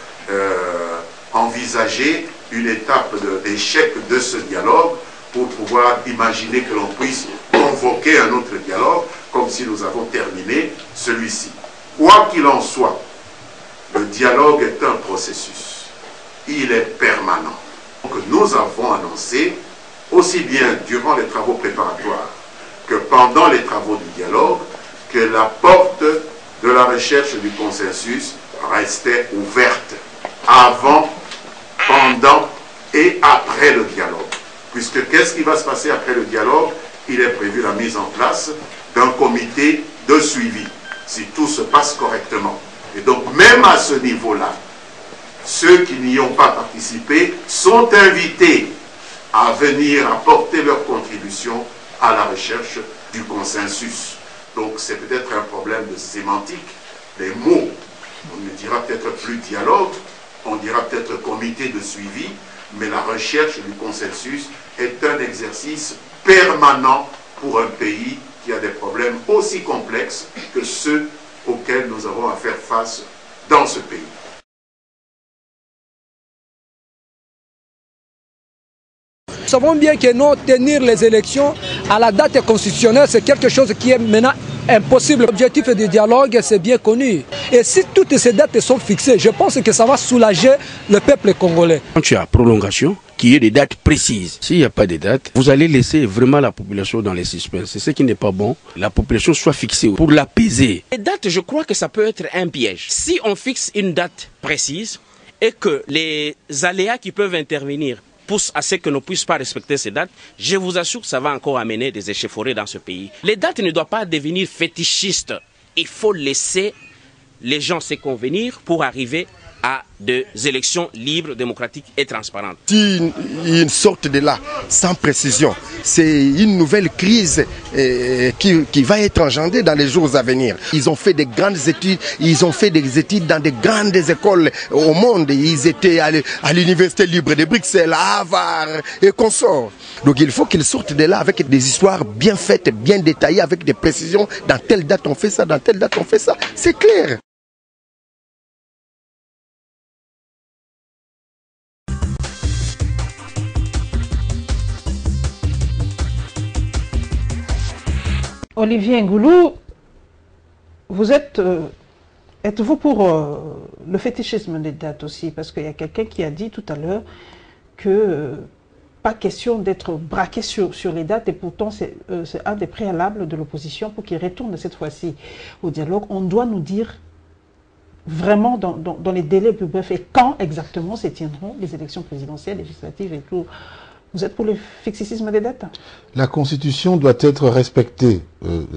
S17: envisagé une étape d'échec de ce dialogue pour pouvoir imaginer que l'on puisse convoquer un autre dialogue comme si nous avons terminé celui-ci. Quoi qu'il en soit, le dialogue est un processus. Il est permanent. Donc nous avons annoncé, aussi bien durant les travaux préparatoires que pendant les travaux du dialogue, que la porte de la recherche du consensus restait ouverte avant, pendant et après le dialogue. Puisque qu'est-ce qui va se passer après le dialogue? Il est prévu la mise en place d'un comité de suivi, si tout se passe correctement. Et donc même à ce niveau-là, ceux qui n'y ont pas participé sont invités à venir apporter leur contribution à la recherche du consensus. Donc c'est peut-être un problème de sémantique, les mots. On ne dira peut-être plus dialogue, on dira peut-être comité de suivi, mais la recherche du consensus est un exercice permanent pour un pays qui a des problèmes aussi complexes que ceux auxquels nous avons à faire face dans ce pays.
S18: Nous savons bien que non, tenir les élections à la date constitutionnelle, c'est quelque chose qui est maintenant impossible. L'objectif du dialogue, c'est bien connu. Et si toutes ces dates sont fixées, je pense que ça va soulager le peuple congolais.
S19: Quand tu as prolongation, qu'il y ait des dates précises. S'il n'y a pas de dates, vous allez laisser vraiment la population dans les suspens. C'est ce qui n'est pas bon. La population soit fixée pour l'apaiser. Les dates, je crois que ça peut être un piège. Si on fixe une date précise et que les aléas qui peuvent intervenir poussent à ce que nous ne puissions pas respecter ces dates, je vous assure que ça va encore amener des échauffourées dans ce pays. Les dates ne doivent pas devenir fétichistes. Il faut laisser les gens se convenir pour arriver à des élections libres, démocratiques et transparentes.
S20: Si une sorte de là, sans précision, c'est une nouvelle crise qui va être engendrée dans les jours à venir. Ils ont fait des grandes études, ils ont fait des études dans des grandes écoles au monde. Ils étaient à l'université libre de Bruxelles, à Harvard et consorts. Donc il faut qu'ils sortent de là avec des histoires bien faites, bien détaillées, avec des précisions. Dans telle date on fait ça, dans telle date on fait ça. C'est clair.
S1: Olivier Ngoulou, vous êtes-vous pour le fétichisme des dates aussi? Parce qu'il y a quelqu'un qui a dit tout à l'heure que pas question d'être braqué sur les dates, et pourtant c'est un des préalables de l'opposition pour qu'il retourne cette fois-ci au dialogue. On doit nous dire vraiment dans les délais plus brefs et quand exactement se tiendront les élections présidentielles, législatives et tout. Vous êtes pour le fixisme des dates?
S2: La Constitution doit être respectée,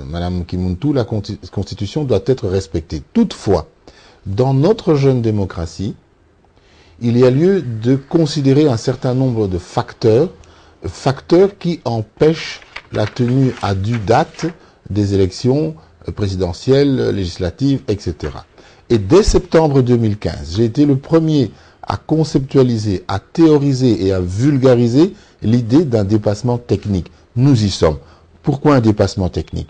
S2: Madame Kimuntu, la Constitution doit être respectée. Toutefois, dans notre jeune démocratie, il y a lieu de considérer un certain nombre de facteurs qui empêchent la tenue à due date des élections présidentielles, législatives, etc. Et dès septembre 2015, j'ai été le premier à conceptualiser, à théoriser et à vulgariser l'idée d'un dépassement technique. Nous y sommes. Pourquoi un dépassement technique?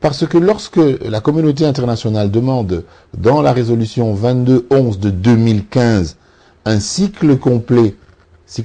S2: Parce que lorsque la communauté internationale demande dans la résolution 2211 de 2015 un cycle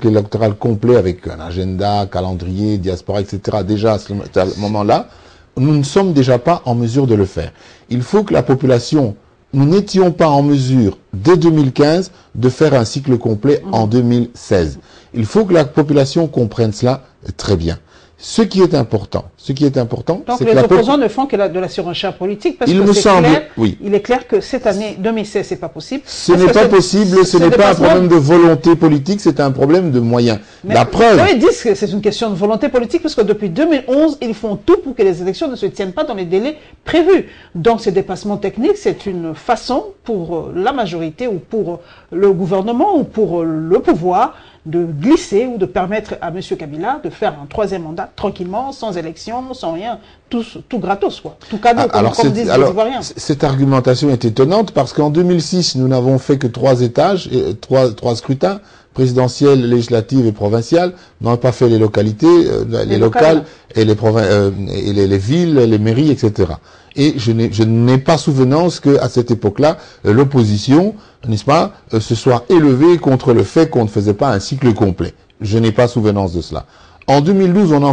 S2: électoral complet avec un agenda, calendrier, diaspora, etc., déjà à ce moment-là, nous ne sommes déjà pas en mesure de le faire. Il faut que la population... Nous n'étions pas en mesure, dès 2015, de faire un cycle complet en 2016. Il faut que la population comprenne cela très bien. Ce qui est important, c'est que
S1: les opposants ne font que de la surenchère politique, parce il est clair que cette année 2016, c'est pas possible.
S2: Ce n'est pas possible, ce n'est pas un problème de volonté politique, c'est un problème de moyens. La preuve...
S1: Ils disent que c'est une question de volonté politique, parce que depuis 2011, ils font tout pour que les élections ne se tiennent pas dans les délais prévus. Donc ces dépassements techniques, c'est une façon pour la majorité, ou pour le gouvernement, ou pour le pouvoir, de glisser ou de permettre à M. Kabila de faire un troisième mandat tranquillement, sans élection, sans rien, tout gratos, quoi. Tout cadeau, comme disent les Ivoiriens.
S2: Cette argumentation est étonnante parce qu'en 2006, nous n'avons fait que 3 étages, trois scrutins, présidentiels, législatives et provinciales. Nous n'avons pas fait les localités, les locales et les villes, les mairies, etc. Et je n'ai pas souvenance qu'à cette époque-là, l'opposition, n'est-ce pas, se soit élevée contre le fait qu'on ne faisait pas un cycle complet. Je n'ai pas souvenance de cela. En 2011, on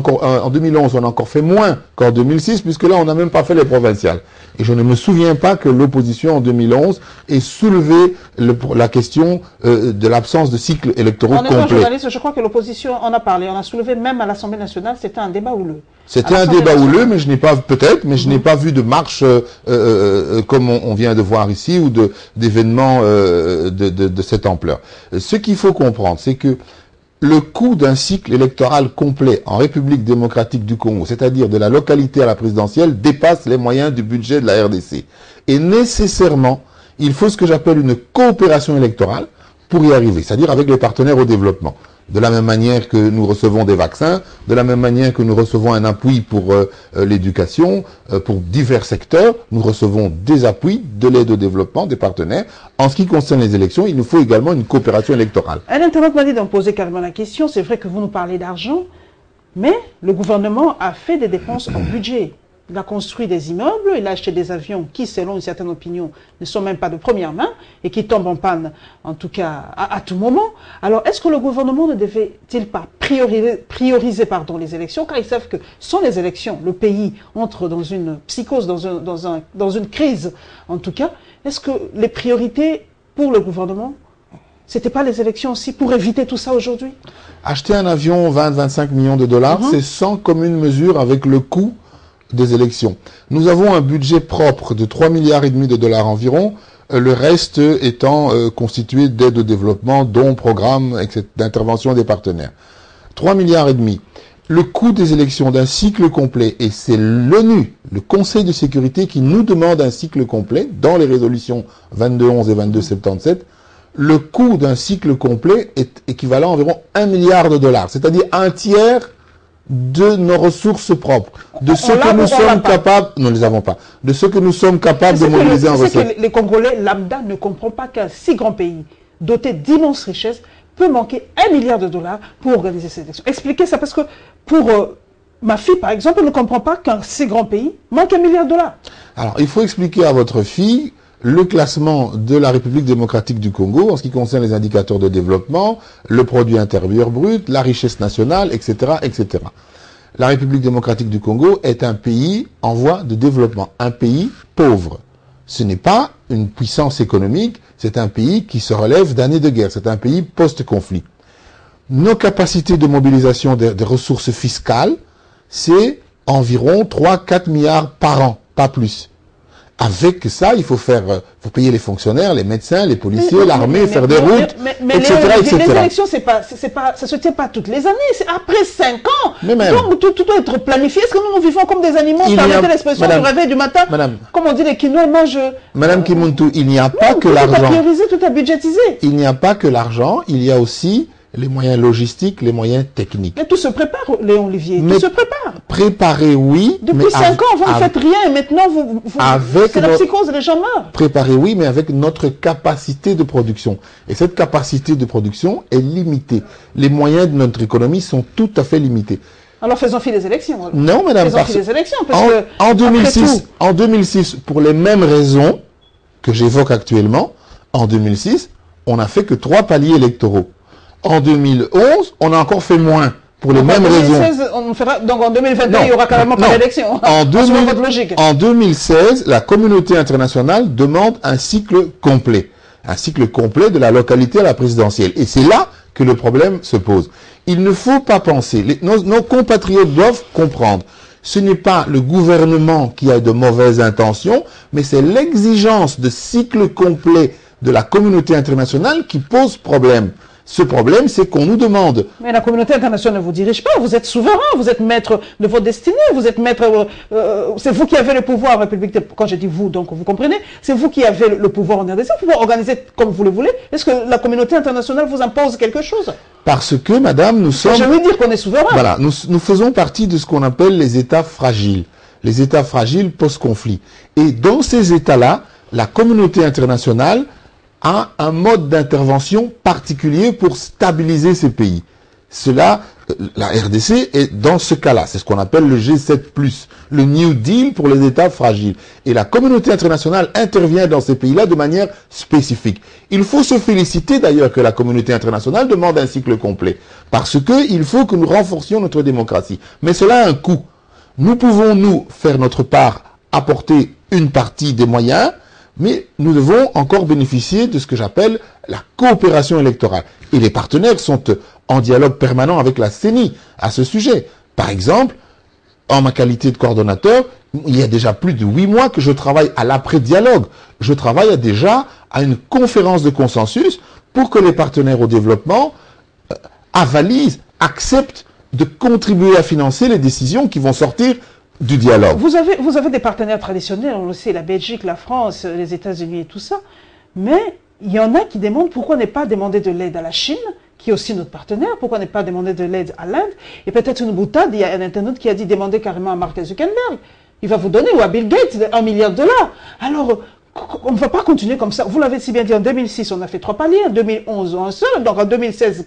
S2: a encore fait moins qu'en 2006, puisque là, on n'a même pas fait les provinciales. Et je ne me souviens pas que l'opposition en 2011 ait soulevé la question de l'absence de cycle électoraux complet.
S1: En étant journaliste, je crois que l'opposition en a parlé. On a soulevé même à l'Assemblée nationale, c'était un débat houleux.
S2: C'était un débat houleux, mais je n'ai pas, je n'ai pas vu de marche comme on vient de voir ici, ou d'événements de cette ampleur. Ce qu'il faut comprendre, c'est que le coût d'un cycle électoral complet en République démocratique du Congo, c'est-à-dire de la localité à la présidentielle, dépasse les moyens du budget de la RDC. Et nécessairement, il faut ce que j'appelle une coopération électorale pour y arriver, c'est-à-dire avec les partenaires au développement. De la même manière que nous recevons des vaccins, de la même manière que nous recevons un appui pour l'éducation, pour divers secteurs, nous recevons des appuis, de l'aide au développement, des partenaires. En ce qui concerne les élections, il nous faut également une coopération électorale.
S1: Un internaute m'a dit d'en poser carrément la question. C'est vrai que vous nous parlez d'argent, mais le gouvernement a fait des dépenses en budget. Il a construit des immeubles, il a acheté des avions qui, selon une certaine opinion, ne sont même pas de première main et qui tombent en panne, en tout cas, à tout moment. Alors, est-ce que le gouvernement ne devait-il pas prioriser les élections, car ils savent que sans les élections, le pays entre dans une psychose, dans une crise, en tout cas. Est-ce que les priorités pour le gouvernement, c'était pas les élections aussi pour éviter tout ça aujourd'hui?
S2: Acheter un avion 20-25 millions de dollars, c'est sans commune mesure avec le coût des élections. Nous avons un budget propre de 3,5 milliards de dollars environ, le reste étant constitué d'aide au développement, dons, programmes, d'intervention des partenaires. 3,5 milliards. Le coût des élections d'un cycle complet, et c'est l'ONU, le Conseil de sécurité, qui nous demande un cycle complet dans les résolutions 2211 et 2277, le coût d'un cycle complet est équivalent à environ 1 milliard de dollars, c'est-à-dire un tiers de nos ressources propres, de ce que nous sommes capables, nous ne les avons pas, de ce que nous sommes capables de mobiliser en recettes.
S1: Les Congolais lambda ne comprennent pas qu'un si grand pays, doté d'immenses richesses, peut manquer 1 milliard de dollars pour organiser ces élections. Expliquez ça, parce que pour ma fille, par exemple, elle ne comprend pas qu'un si grand pays manque 1 milliard de dollars.
S2: Alors, il faut expliquer à votre fille le classement de la République démocratique du Congo en ce qui concerne les indicateurs de développement, le produit intérieur brut, la richesse nationale, etc., etc. La République démocratique du Congo est un pays en voie de développement, un pays pauvre. Ce n'est pas une puissance économique, c'est un pays qui se relève d'années de guerre, c'est un pays post-conflit. Nos capacités de mobilisation des ressources fiscales, c'est environ 3-4 milliards par an, pas plus. Avec ça, il faut payer les fonctionnaires, les médecins, les policiers, l'armée, faire des routes, etc., etc.
S1: Les élections, ça se tient pas toutes les années, c'est après 5 ans. Donc, tout doit être planifié. Est-ce que nous vivons comme des animaux, permettez l'expression du réveil du matin, comme on dit, les quinois mangent...
S2: Madame Kimuntu, il n'y a pas que l'argent.
S1: Tout est priorisé, tout est budgétisé.
S2: Il n'y a pas que l'argent, il y a aussi les moyens logistiques, les moyens techniques.
S1: Mais tout se prépare, Léon Olivier, tout se prépare.
S2: Préparer, oui.
S1: Depuis 5 ans, vous ne faites rien et maintenant, c'est la psychose, les gens meurent.
S2: Préparer, oui, mais avec notre capacité de production. Et cette capacité de production est limitée. Les moyens de notre économie sont tout à fait limités.
S1: Alors faisons fi des élections. Alors.
S2: Non, madame,
S1: faisons fi des élections, parce
S2: en 2006, pour les mêmes raisons que j'évoque actuellement, en 2006, on n'a fait que 3 paliers électoraux. En 2011, on a encore fait moins, pour les mêmes raisons.
S1: Donc en 2021, il n'y aura carrément pas d'élection.
S2: En 2016, la communauté internationale demande un cycle complet. Un cycle complet de la localité à la présidentielle. Et c'est là que le problème se pose. Il ne faut pas penser, nos compatriotes doivent comprendre, ce n'est pas le gouvernement qui a de mauvaises intentions, mais c'est l'exigence de cycle complet de la communauté internationale qui pose problème. Ce problème, c'est qu'on nous demande...
S1: Mais la communauté internationale ne vous dirige pas, vous êtes souverain, vous êtes maître de votre destinée, vous êtes maître... c'est vous qui avez le pouvoir en République... Quand je dis vous, donc vous comprenez, c'est vous qui avez le pouvoir en RDC, vous pouvez organiser comme vous le voulez. Est-ce que la communauté internationale vous impose quelque chose?
S2: Parce que, madame, nous sommes...
S1: Je veux dire qu'on est souverain.
S2: Voilà, nous faisons partie de ce qu'on appelle les États fragiles. Les États fragiles post-conflit. Et dans ces États-là, la communauté internationale a un mode d'intervention particulier pour stabiliser ces pays. Cela, la RDC est dans ce cas-là. C'est ce qu'on appelle le G7+, le New Deal pour les États fragiles. Et la communauté internationale intervient dans ces pays-là de manière spécifique. Il faut se féliciter d'ailleurs que la communauté internationale demande un cycle complet. Parce qu'il faut que nous renforcions notre démocratie. Mais cela a un coût. Nous pouvons, nous, faire notre part, apporter une partie des moyens, mais nous devons encore bénéficier de ce que j'appelle la coopération électorale. Et les partenaires sont en dialogue permanent avec la CENI à ce sujet. Par exemple, en ma qualité de coordonnateur, il y a déjà plus de 8 mois que je travaille à l'après-dialogue. Je travaille déjà à une conférence de consensus pour que les partenaires au développement avalisent, acceptent de contribuer à financer les décisions qui vont sortir du dialogue.
S1: Vous avez des partenaires traditionnels, on le sait, la Belgique, la France, les États-Unis et tout ça, mais il y en a qui demandent pourquoi ne pas demander de l'aide à la Chine, qui est aussi notre partenaire, pourquoi ne pas demander de l'aide à l'Inde, et peut-être une boutade, il y a un internaute qui a dit demander carrément à Mark Zuckerberg, il va vous donner, ou à Bill Gates, 1 milliard de dollars. Alors, on ne va pas continuer comme ça. Vous l'avez si bien dit, en 2006, on a fait 3 paliers, en 2011, un seul, donc en 2016,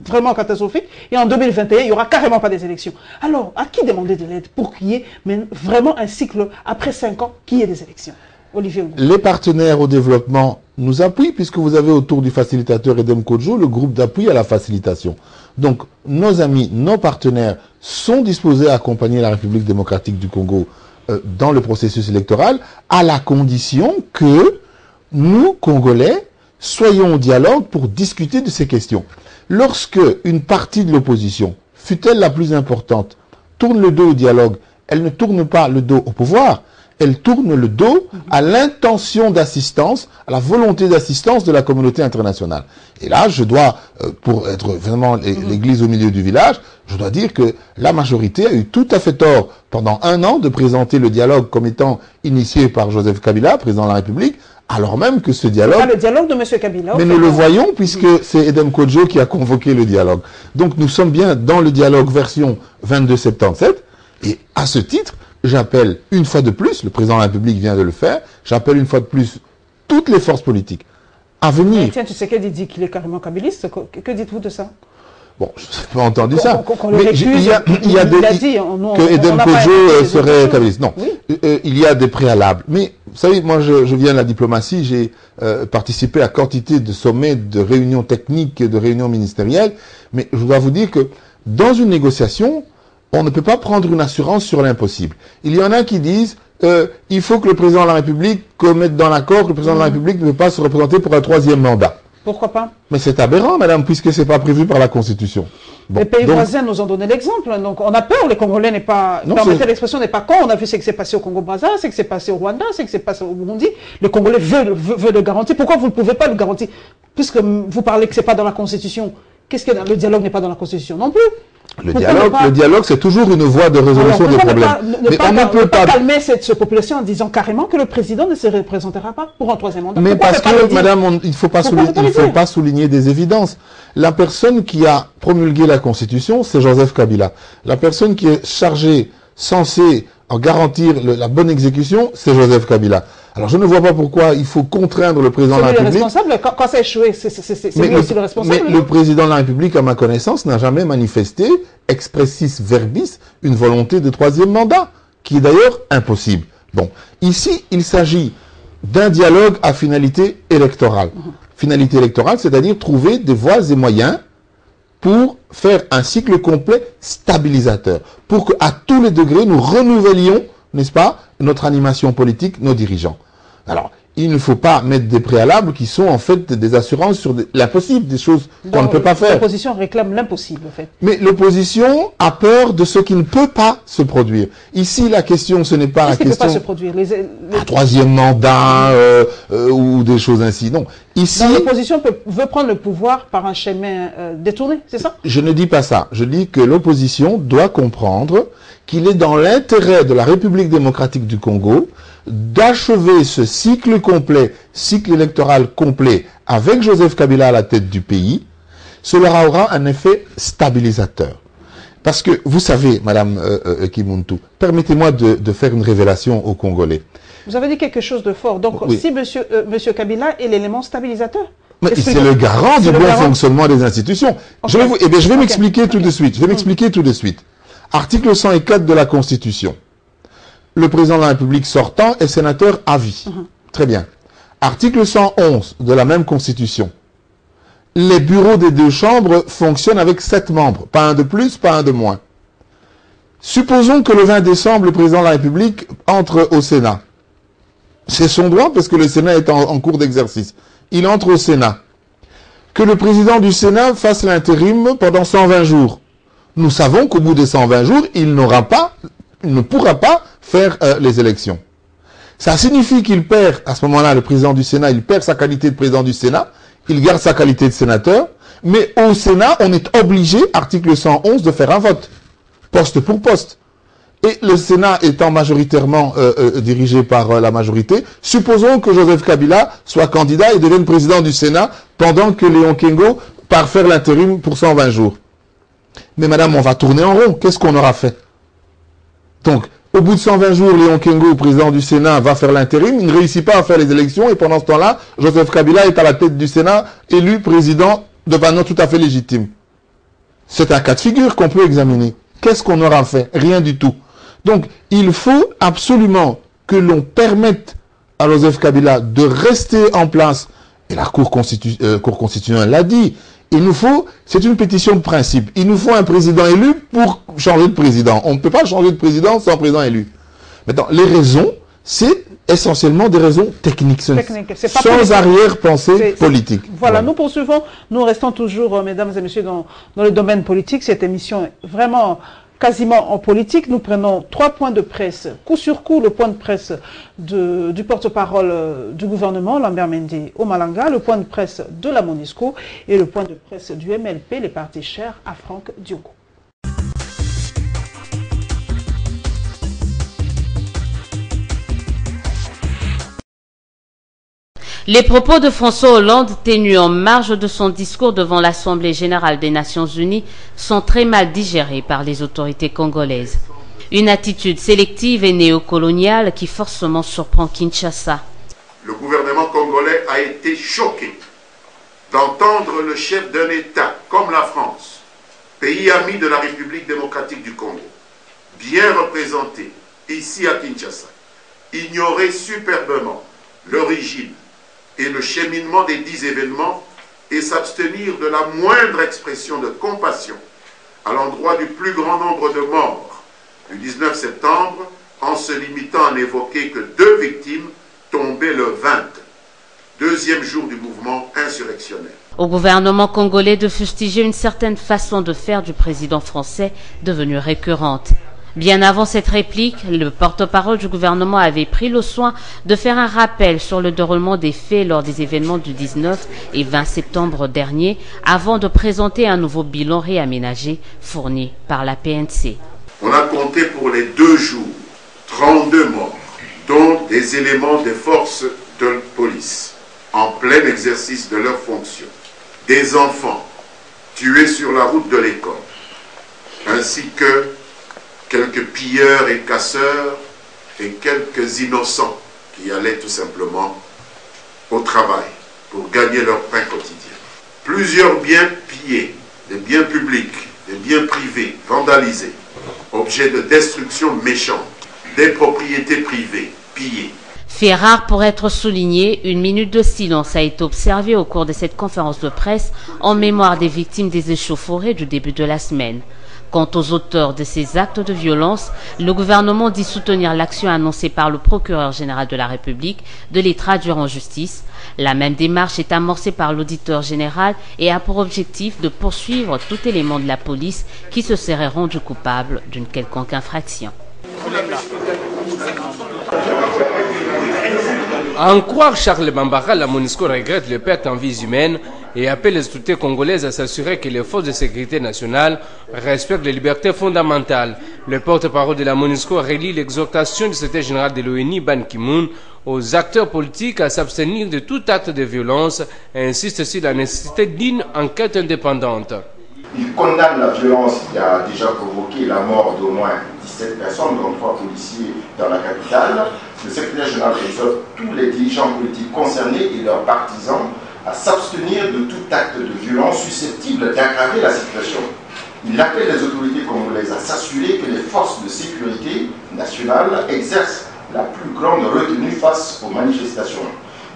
S1: vraiment catastrophique. Et en 2021, il n'y aura carrément pas des élections. Alors, à qui demander de l'aide pour qu'il y ait vraiment un cycle, après 5 ans, qu'il y ait des élections? Olivier Ngou.
S2: Les partenaires au développement nous appuient, puisque vous avez autour du facilitateur Edem Kodjo le groupe d'appui à la facilitation. Donc, nos amis, nos partenaires sont disposés à accompagner la République démocratique du Congo dans le processus électoral, à la condition que nous, Congolais, soyons au dialogue pour discuter de ces questions. Lorsque une partie de l'opposition, fût-elle la plus importante, tourne le dos au dialogue, elle ne tourne pas le dos au pouvoir, elle tourne le dos à l'intention d'assistance, à la volonté d'assistance de la communauté internationale. Et là, je dois, pour être vraiment l'église au milieu du village, je dois dire que la majorité a eu tout à fait tort pendant 1 an de présenter le dialogue comme étant initié par Joseph Kabila, président de la République, alors même que ce dialogue...
S1: Pas le dialogue de M. Kabila.
S2: Mais nous le voyons puisque c'est Edem Kodjo qui a convoqué le dialogue. Donc nous sommes bien dans le dialogue version 2277, et à ce titre, j'appelle une fois de plus, le président de la République vient de le faire, j'appelle une fois de plus toutes les forces politiques à venir.
S1: Tiens, tu sais qu'il dit qu'il est carrément kabiliste. Que dites-vous de ça?
S2: Bon, je n'ai pas entendu ça.
S1: Mais
S2: il y a des... que Edem Kodjo serait kabiliste. Non, oui. Il y a des préalables. Mais, vous savez, moi je viens de la diplomatie, j'ai participé à quantité de sommets, de réunions techniques, de réunions ministérielles, mais je dois vous dire que dans une négociation, on ne peut pas prendre une assurance sur l'impossible. Il y en a qui disent il faut que le président de la République mette dans l'accord que le président de la République ne peut pas se représenter pour un 3e mandat.
S1: Pourquoi pas?
S2: Mais c'est aberrant, madame, puisque c'est pas prévu par la Constitution.
S1: Bon, les pays voisins nous ont donné l'exemple. Donc on a peur, les Congolais n'est pas... Permettez l'expression, n'est pas con. On a vu ce qui s'est passé au Congo-Brazza, ce qui s'est passé au Rwanda, ce qui s'est passé au Burundi. Le Congolais veut le garantir. Pourquoi vous ne pouvez pas le garantir? Puisque vous parlez que c'est pas dans la Constitution. Qu'est-ce que le dialogue n'est pas dans la Constitution non plus?
S2: Le dialogue, c'est toujours une voie de résolution des problèmes.
S1: Mais on ne peut pas calmer cette population en disant carrément que le président ne se représentera pas pour un 3e mandat.
S2: Mais parce que, madame, il ne faut pas souligner des évidences. La personne qui a promulgué la Constitution, c'est Joseph Kabila. La personne qui est chargée, censée garantir la bonne exécution, c'est Joseph Kabila. Alors je ne vois pas pourquoi il faut contraindre le président de la République.
S1: Le responsable, quand ça a échoué, c'est lui aussi le responsable.
S2: Mais le président de la République, à ma connaissance, n'a jamais manifesté, expressis verbis, une volonté de 3e mandat, qui est d'ailleurs impossible. Bon, ici, il s'agit d'un dialogue à finalité électorale. Finalité électorale, c'est-à-dire trouver des voies et moyens pour faire un cycle complet stabilisateur, pour qu'à tous les degrés, nous renouvelions, n'est-ce pas, notre animation politique, nos dirigeants. Alors, il ne faut pas mettre des préalables qui sont en fait des assurances sur l'impossible, des choses qu'on ne peut pas faire.
S1: L'opposition réclame l'impossible, en fait.
S2: Mais l'opposition a peur de ce qui ne peut pas se produire. Ici, la question, ce n'est pas la question...
S1: Qu'est-ce qui ne peut pas se produire?
S2: Un 3e mandat ou des choses ainsi. Non. Ici,
S1: l'opposition veut prendre le pouvoir par un chemin détourné, c'est ça?
S2: Je ne dis pas ça. Je dis que l'opposition doit comprendre qu'il est dans l'intérêt de la République démocratique du Congo d'achever ce cycle complet, cycle électoral complet, avec Joseph Kabila à la tête du pays. Cela aura un effet stabilisateur. Parce que, vous savez, Madame Kimuntu, permettez-moi de faire une révélation aux Congolais.
S1: Vous avez dit quelque chose de fort. Donc, oui. Si monsieur Kabila est l'élément stabilisateur,
S2: c'est le garant du bon fonctionnement des institutions. Okay. Je vais m'expliquer tout de suite. Je vais m'expliquer tout de suite. Article 104 de la Constitution. Le président de la République sortant est sénateur à vie. Très bien. Article 111 de la même Constitution. Les bureaux des 2 chambres fonctionnent avec 7 membres. Pas un de plus, pas un de moins. Supposons que le 20 décembre, le président de la République entre au Sénat. C'est son droit parce que le Sénat est en cours d'exercice. Il entre au Sénat. Que le président du Sénat fasse l'intérim pendant 120 jours. Nous savons qu'au bout de 120 jours, il ne pourra pas faire les élections. Ça signifie qu'il perd, à ce moment-là, le président du Sénat, il perd sa qualité de président du Sénat, il garde sa qualité de sénateur, mais au Sénat, on est obligé, article 111, de faire un vote, poste pour poste. Et le Sénat étant majoritairement dirigé par la majorité, supposons que Joseph Kabila soit candidat et devienne président du Sénat pendant que Léon Kengo part faire l'intérim pour 120 jours. Mais madame, on va tourner en rond. Qu'est-ce qu'on aura fait? Donc, au bout de 120 jours, Léon Kengo, président du Sénat, va faire l'intérim. Il ne réussit pas à faire les élections. Et pendant ce temps-là, Joseph Kabila est à la tête du Sénat, élu président de manière tout à fait légitime. C'est un cas de figure qu'on peut examiner. Qu'est-ce qu'on aura fait? Rien du tout. Donc, il faut absolument que l'on permette à Joseph Kabila de rester en place. Et la Cour constitutionnelle l'a dit. Il nous faut, c'est une pétition de principe, il nous faut un président élu pour changer de président. On ne peut pas changer de président sans président élu. Maintenant, les raisons, c'est essentiellement des raisons techniques, sans arrière-pensée politique.
S1: Voilà, nous poursuivons, nous restons toujours, mesdames et messieurs, dans le domaine politique. Cette émission est vraiment quasiment en politique. Nous prenons 3 points de presse, coup sur coup, le point de presse du porte-parole du gouvernement, Lambert Mende Omalanga, le point de presse de la MONUSCO et le point de presse du MLP, les partis chers à Franck Diogo.
S10: Les propos de François Hollande tenus en marge de son discours devant l'Assemblée générale des Nations unies sont très mal digérés par les autorités congolaises. Une attitude sélective et néocoloniale qui forcément surprend Kinshasa.
S17: Le gouvernement congolais a été choqué d'entendre le chef d'un État comme la France, pays ami de la République démocratique du Congo, bien représenté ici à Kinshasa, ignorer superbement l'origine et le cheminement des 10 événements et s'abstenir de la moindre expression de compassion à l'endroit du plus grand nombre de morts du 19 septembre en se limitant à n'évoquer que 2 victimes tombées le 20, deuxième jour du mouvement insurrectionnel.
S10: Au gouvernement congolais de fustiger une certaine façon de faire du président français devenue récurrente. Bien avant cette réplique, le porte-parole du gouvernement avait pris le soin de faire un rappel sur le déroulement des faits lors des événements du 19 et 20 septembre dernier, avant de présenter un nouveau bilan réaménagé fourni par la PNC.
S17: On a compté pour les 2 jours 32 morts, dont des éléments des forces de police en plein exercice de leurs fonctions, des enfants tués sur la route de l'école, ainsi que quelques pilleurs et casseurs et quelques innocents qui allaient tout simplement au travail pour gagner leur pain quotidien. Plusieurs biens pillés, des biens publics, des biens privés vandalisés, objets de destruction méchante, des propriétés privées pillées.
S10: Fait rare pour être souligné, une minute de silence a été observée au cours de cette conférence de presse en mémoire des victimes des échauffourées du début de la semaine. Quant aux auteurs de ces actes de violence, le gouvernement dit soutenir l'action annoncée par le procureur général de la République de les traduire en justice. La même démarche est amorcée par l'auditeur général et a pour objectif de poursuivre tout élément de la police qui se serait rendu coupable d'une quelconque infraction.
S21: À en croire Charles Bambara, la MONUSCO regrette les pertes en vies humaines et appelle les autorités congolaises à s'assurer que les forces de sécurité nationale respectent les libertés fondamentales. Le porte-parole de la MONUSCO relie l'exhortation du secrétaire général de l'ONU, Ban Ki-moon, aux acteurs politiques à s'abstenir de tout acte de violence et insiste sur la nécessité d'une enquête indépendante.
S22: Il condamne la violence qui a déjà provoqué la mort d'au moins 17 personnes, dont 3 policiers dans la capitale. Le secrétaire général exhorte tous les dirigeants politiques concernés et leurs partisans à s'abstenir de tout acte de violence susceptible d'aggraver la situation. Il appelle les autorités congolaises à s'assurer que les forces de sécurité nationales exercent la plus grande retenue face aux manifestations.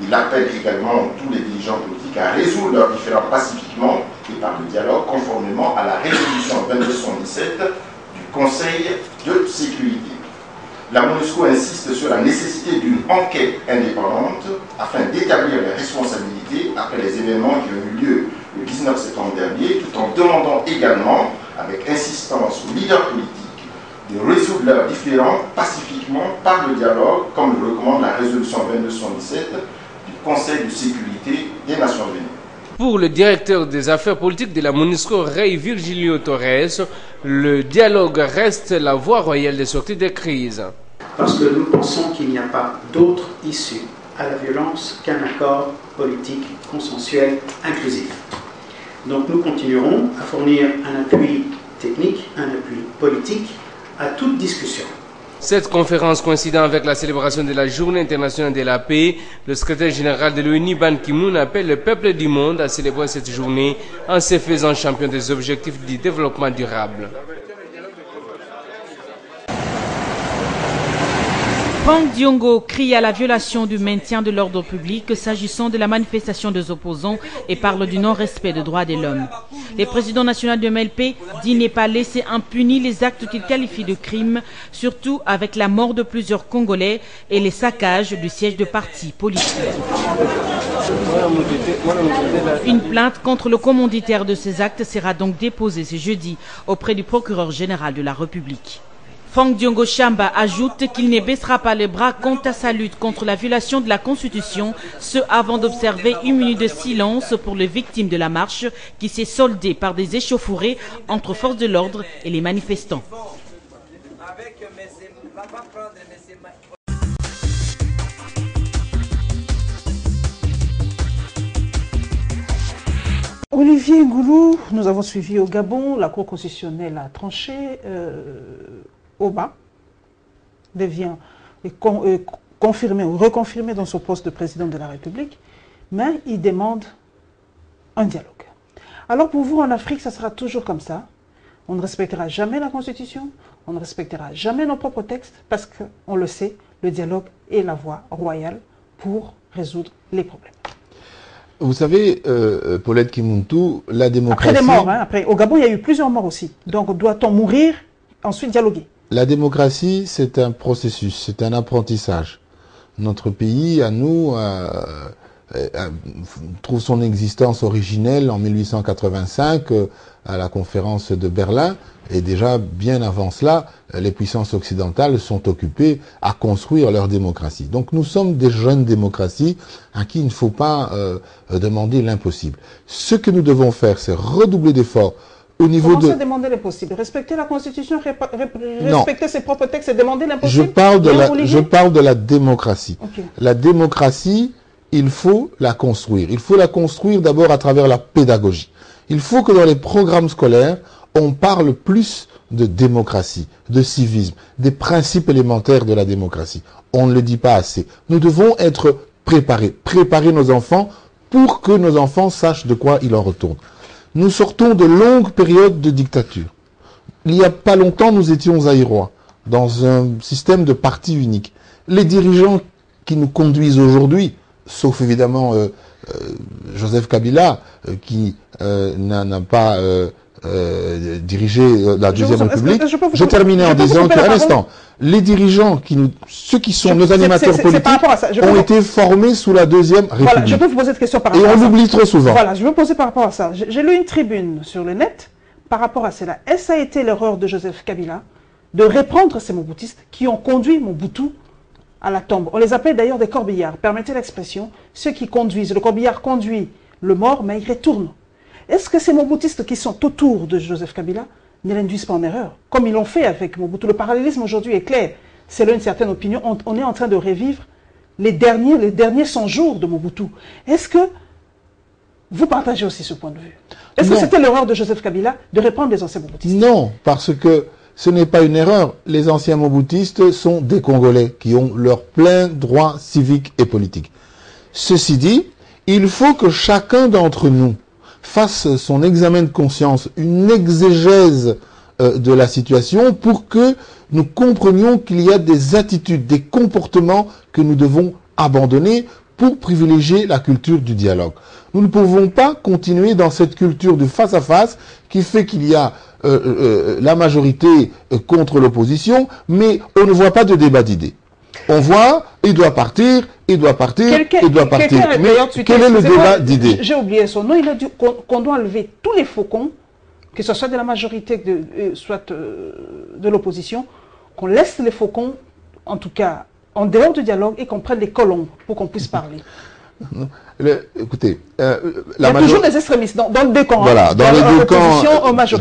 S22: Il appelle également tous les dirigeants politiques à résoudre leurs différends pacifiquement et par le dialogue conformément à la résolution 2217 du Conseil de sécurité. La MONUSCO insiste sur la nécessité d'une enquête indépendante afin d'établir les responsabilités après les événements qui ont eu lieu le 19 septembre dernier, tout en demandant également, avec insistance aux leaders politiques, de résoudre leurs différends pacifiquement par le dialogue, comme le recommande la résolution 2217 du Conseil de sécurité des Nations Unies.
S21: Pour le directeur des affaires politiques de la MONUSCO, Rey Virgilio Torres, le dialogue reste la voie royale de sortie des crises.
S23: Parce que nous pensons qu'il n'y a pas d'autre issue à la violence qu'un accord politique consensuel inclusif. Donc nous continuerons à fournir un appui technique, un appui politique à toute discussion.
S21: Cette conférence coïncidant avec la célébration de la Journée internationale de la paix, le secrétaire général de l'ONU, Ban Ki-moon, appelle le peuple du monde à célébrer cette journée en se faisant champion des objectifs du développement durable.
S3: Franck Diongo crie à la violation du maintien de l'ordre public s'agissant de la manifestation des opposants et parle du non-respect des droits de l'homme. Le président national de MLP dit ne pas laisser impunis les actes qu'il qualifie de crimes, surtout avec la mort de plusieurs Congolais et les saccages du siège de partis politiques. Une plainte contre le commanditaire de ces actes sera donc déposée ce jeudi auprès du procureur général de la République. Franck Diongo Chamba ajoute qu'il ne baissera pas les bras quant à sa lutte contre la violation de la Constitution, ce avant d'observer une minute de silence pour les victimes de la marche qui s'est soldée par des échauffourées entre forces de l'ordre et les manifestants.
S1: Olivier Ngoulou, nous avons suivi au Gabon, la Cour constitutionnelle a tranché. Oba devient confirmé ou reconfirmé dans son poste de président de la République, mais il demande un dialogue. Alors pour vous, en Afrique, ça sera toujours comme ça. On ne respectera jamais la Constitution, on ne respectera jamais nos propres textes, parce qu'on le sait, le dialogue est la voie royale pour résoudre les problèmes.
S2: Vous savez, Paulette Kimuntu, la démocratie...
S1: Après des morts, hein, après, au Gabon, il y a eu plusieurs morts aussi. Donc doit-on mourir, ensuite dialoguer?
S2: La démocratie, c'est un processus, c'est un apprentissage. Notre pays, à nous, trouve son existence originelle en 1885 à la conférence de Berlin. Et déjà, bien avant cela, les puissances occidentales sont occupées à construire leur démocratie. Donc nous sommes des jeunes démocraties à qui il ne faut pas demander l'impossible. Ce que nous devons faire, c'est redoubler d'efforts.
S1: Comment se demander l'impossible? Respecter la Constitution, respecter ses propres textes et demander l'impossible?
S2: Je parle de la démocratie.
S1: Okay.
S2: La démocratie, il faut la construire. Il faut la construire d'abord à travers la pédagogie. Il faut que dans les programmes scolaires, on parle plus de démocratie, de civisme, des principes élémentaires de la démocratie. On ne le dit pas assez. Nous devons être préparer nos enfants pour que nos enfants sachent de quoi il en retourne. Nous sortons de longues périodes de dictature. Il n'y a pas longtemps, nous étions zaïrois, dans un système de parti unique. Les dirigeants qui nous conduisent aujourd'hui, sauf évidemment Joseph Kabila, qui n'a pas dirigé la Deuxième République. Je terminais en disant qu'un instant, les dirigeants, ceux qui sont nos animateurs politiques, ont été formés sous la Deuxième République. Voilà,
S1: je peux vous poser cette question par rapport à ça.
S2: Et on l'oublie trop souvent.
S1: Voilà, je veux poser par rapport à ça. J'ai lu une tribune sur le net par rapport à cela. Est-ce que ça a été l'erreur de Joseph Kabila de reprendre ces Mobutistes qui ont conduit Mobutu à la tombe? On les appelle d'ailleurs des corbillards. Permettez l'expression. Ceux qui conduisent. Le corbillard conduit le mort, mais il retourne. Est-ce que ces Mobutistes qui sont autour de Joseph Kabila ne l'induisent pas en erreur, comme ils l'ont fait avec Mobutu? Le parallélisme aujourd'hui est clair. Selon une certaine opinion, on est en train de revivre les derniers 100 jours de Mobutu. Est-ce que vous partagez aussi ce point de vue? Est-ce que c'était l'erreur de Joseph Kabila de reprendre les anciens Mobutistes?
S2: Non, parce que ce n'est pas une erreur. Les anciens Mobutistes sont des Congolais qui ont leurs pleins droits civiques et politiques. Ceci dit, il faut que chacun d'entre nous fasse son examen de conscience, une exégèse de la situation pour que nous comprenions qu'il y a des attitudes, des comportements que nous devons abandonner pour privilégier la culture du dialogue. Nous ne pouvons pas continuer dans cette culture du face-à-face qui fait qu'il y a la majorité contre l'opposition, mais on ne voit pas de débat d'idées. On voit, il doit partir, il doit partir, il doit partir. Mais quel est le débat d'idées?
S1: J'ai oublié son nom. Il a dit qu'on doit enlever tous les faucons, que ce soit de la majorité, soit de l'opposition, qu'on laisse les faucons, en tout cas, en dehors du dialogue, et qu'on prenne les colombes pour qu'on puisse parler.
S2: Écoutez,
S1: il y a toujours des extrémistes dans le deux camps.
S2: Voilà, dans les deux camps.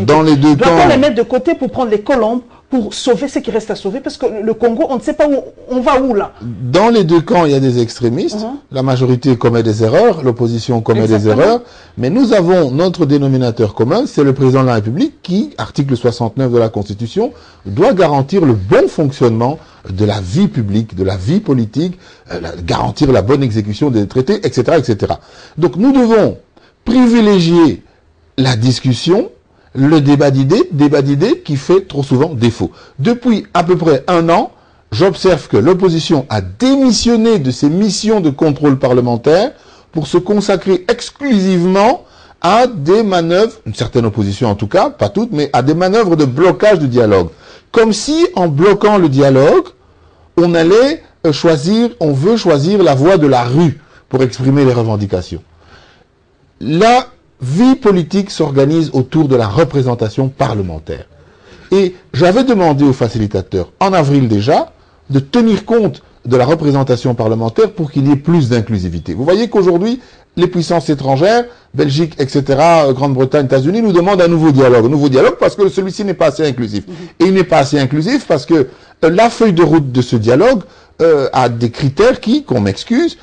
S2: Dans les deux camps.
S1: Doit-on les mettre de côté pour prendre les colombes, pour sauver ce qui reste à sauver? Parce que le Congo, on ne sait pas où on va où là.
S2: Dans les deux camps, il y a des extrémistes. La majorité commet des erreurs, l'opposition commet des erreurs. Mais nous avons notre dénominateur commun, c'est le président de la République qui, article 69 de la Constitution, doit garantir le bon fonctionnement de la vie publique, de la vie politique, garantir la bonne exécution des traités, etc., etc. Donc nous devons privilégier la discussion, le débat d'idées qui fait trop souvent défaut. Depuis à peu près un an, j'observe que l'opposition a démissionné de ses missions de contrôle parlementaire pour se consacrer exclusivement à des manœuvres, une certaine opposition en tout cas, pas toutes, mais à des manœuvres de blocage du dialogue. Comme si, en bloquant le dialogue, on allait on veut choisir la voie de la rue pour exprimer les revendications. La vie politique s'organise autour de la représentation parlementaire. Et j'avais demandé aux facilitateurs, en avril déjà, de tenir compte de la représentation parlementaire pour qu'il y ait plus d'inclusivité. Vous voyez qu'aujourd'hui, les puissances étrangères, Belgique, etc., Grande-Bretagne, États-Unis, nous demandent un nouveau dialogue parce que celui-ci n'est pas assez inclusif. Et il n'est pas assez inclusif parce que la feuille de route de ce dialogue a des critères qui, qu'on m'excuse,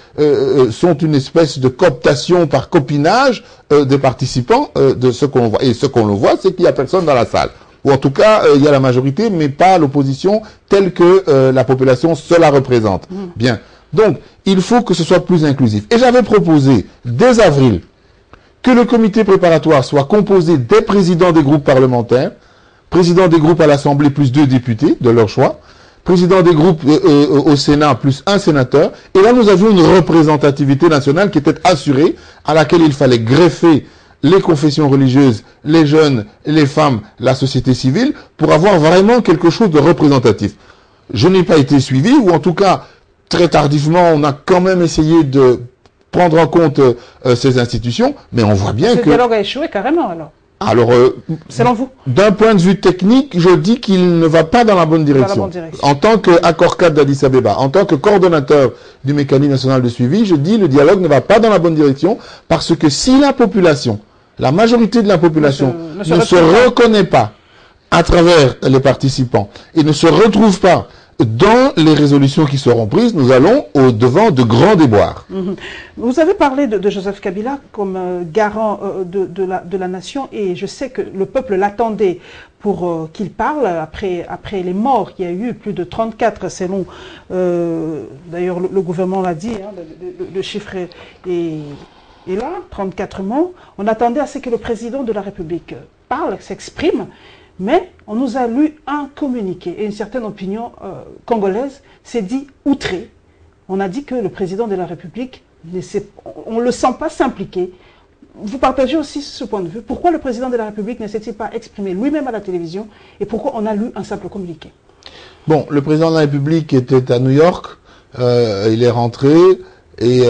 S2: sont une espèce de cooptation par copinage des participants de ce qu'on voit. Et ce qu'on le voit, c'est qu'il n'y a personne dans la salle. Ou en tout cas, il y a la majorité, mais pas l'opposition telle que la population se la représente. Bien. Donc, il faut que ce soit plus inclusif. Et j'avais proposé, dès avril, que le comité préparatoire soit composé des présidents des groupes parlementaires, présidents des groupes à l'Assemblée plus 2 députés, de leur choix, président des groupes au Sénat plus 1 sénateur. Et là, nous avions une représentativité nationale qui était assurée, à laquelle il fallait greffer les confessions religieuses, les jeunes, les femmes, la société civile, pour avoir vraiment quelque chose de représentatif. Je n'ai pas été suivi, ou en tout cas, très tardivement, on a quand même essayé de prendre en compte ces institutions, mais on voit bien que...
S1: Ce dialogue a échoué carrément, alors.
S2: Alors,
S1: selon vous,
S2: d'un point de vue technique, je dis qu'il ne va pas dans la bonne direction. En tant qu'accord cadre d'Addis Abeba, en tant que coordonnateur du mécanisme national de suivi, je dis le dialogue ne va pas dans la bonne direction parce que si la population, la majorité de la population ne se reconnaît pas à travers les participants et ne se retrouve pas dans les résolutions qui seront prises, nous allons au-devant de grands déboires.
S1: Vous avez parlé de Joseph Kabila comme garant de la nation, et je sais que le peuple l'attendait pour qu'il parle après les morts. Il y a eu plus de 34 selon, d'ailleurs le gouvernement l'a dit, hein, le chiffre est là, 34 morts. On attendait à ce que le président de la République parle, s'exprime. Mais on nous a lu un communiqué et une certaine opinion congolaise s'est dit outrée. On a dit que le président de la République, on ne le sent pas s'impliquer. Vous partagez aussi ce point de vue. Pourquoi le président de la République ne s'est-il pas exprimé lui-même à la télévision et pourquoi on a lu un simple communiqué?
S2: Bon, le président de la République était à New York, il est rentré. Et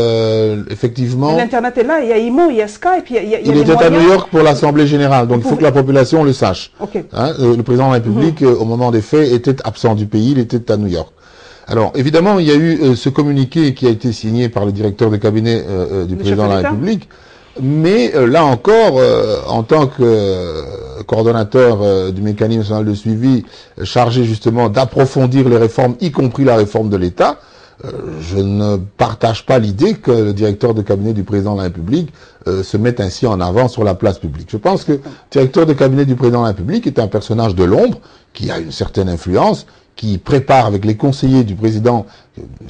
S2: effectivement...
S1: L'Internet est là, il y a IMO, il y a Skype, il y a
S2: il était à New York pour l'Assemblée Générale, donc il faut que la population le sache. Hein, le président de la République, au moment des faits, était absent du pays, il était à New York. Alors, évidemment, il y a eu ce communiqué qui a été signé par le directeur de cabinet du président de la République, mais là encore, en tant que coordonnateur du mécanisme national de suivi, chargé justement d'approfondir les réformes, y compris la réforme de l'État, je ne partage pas l'idée que le directeur de cabinet du président de la République se mette ainsi en avant sur la place publique. Je pense que le directeur de cabinet du président de la République est un personnage de l'ombre qui a une certaine influence, qui prépare avec les conseillers du président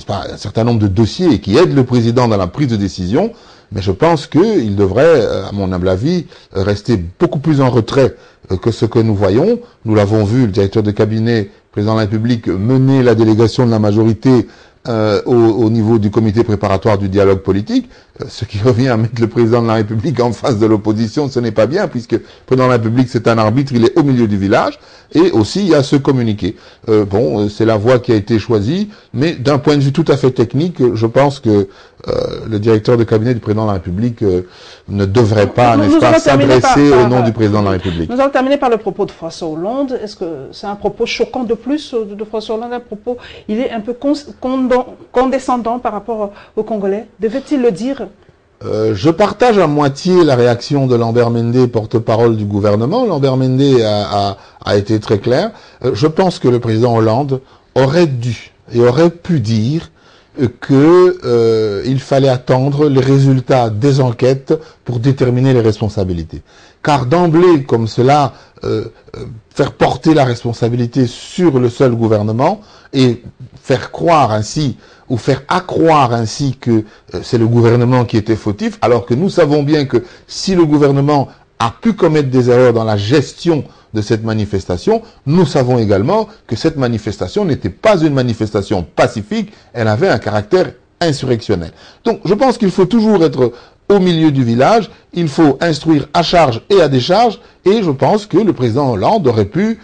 S2: un certain nombre de dossiers et qui aide le président dans la prise de décision. Mais je pense qu'il devrait, à mon humble avis, rester beaucoup plus en retrait que ce que nous voyons. Nous l'avons vu, le directeur de cabinet, président de la République, mener la délégation de la majorité au niveau du comité préparatoire du dialogue politique, ce qui revient à mettre le président de la République en face de l'opposition, ce n'est pas bien, puisque le président de la République, c'est un arbitre, il est au milieu du village, et aussi il y a ce communiqué. Bon, c'est la voie qui a été choisie, mais d'un point de vue tout à fait technique, je pense que le directeur de cabinet du président de la République ne devrait pas, n'est-ce pas, s'adresser au nom du président de la République.
S1: Nous allons terminer par le propos de François Hollande. Est-ce que c'est un propos choquant de plus de François Hollande, un propos, il est un peu condescendant par rapport aux Congolais? Devait-il le dire?
S2: Je partage à moitié la réaction de Lambert Mende, porte-parole du gouvernement. Lambert Mende a été très clair. Je pense que le président Hollande aurait dû et aurait pu dire qu'il fallait attendre les résultats des enquêtes pour déterminer les responsabilités. Car d'emblée, comme cela, faire porter la responsabilité sur le seul gouvernement et faire croire ainsi ou faire accroire ainsi que c'est le gouvernement qui était fautif, alors que nous savons bien que si le gouvernement a pu commettre des erreurs dans la gestion de cette manifestation, nous savons également que cette manifestation n'était pas une manifestation pacifique, elle avait un caractère insurrectionnel. Donc je pense qu'il faut toujours être au milieu du village, il faut instruire à charge et à décharge, et je pense que le président Hollande aurait pu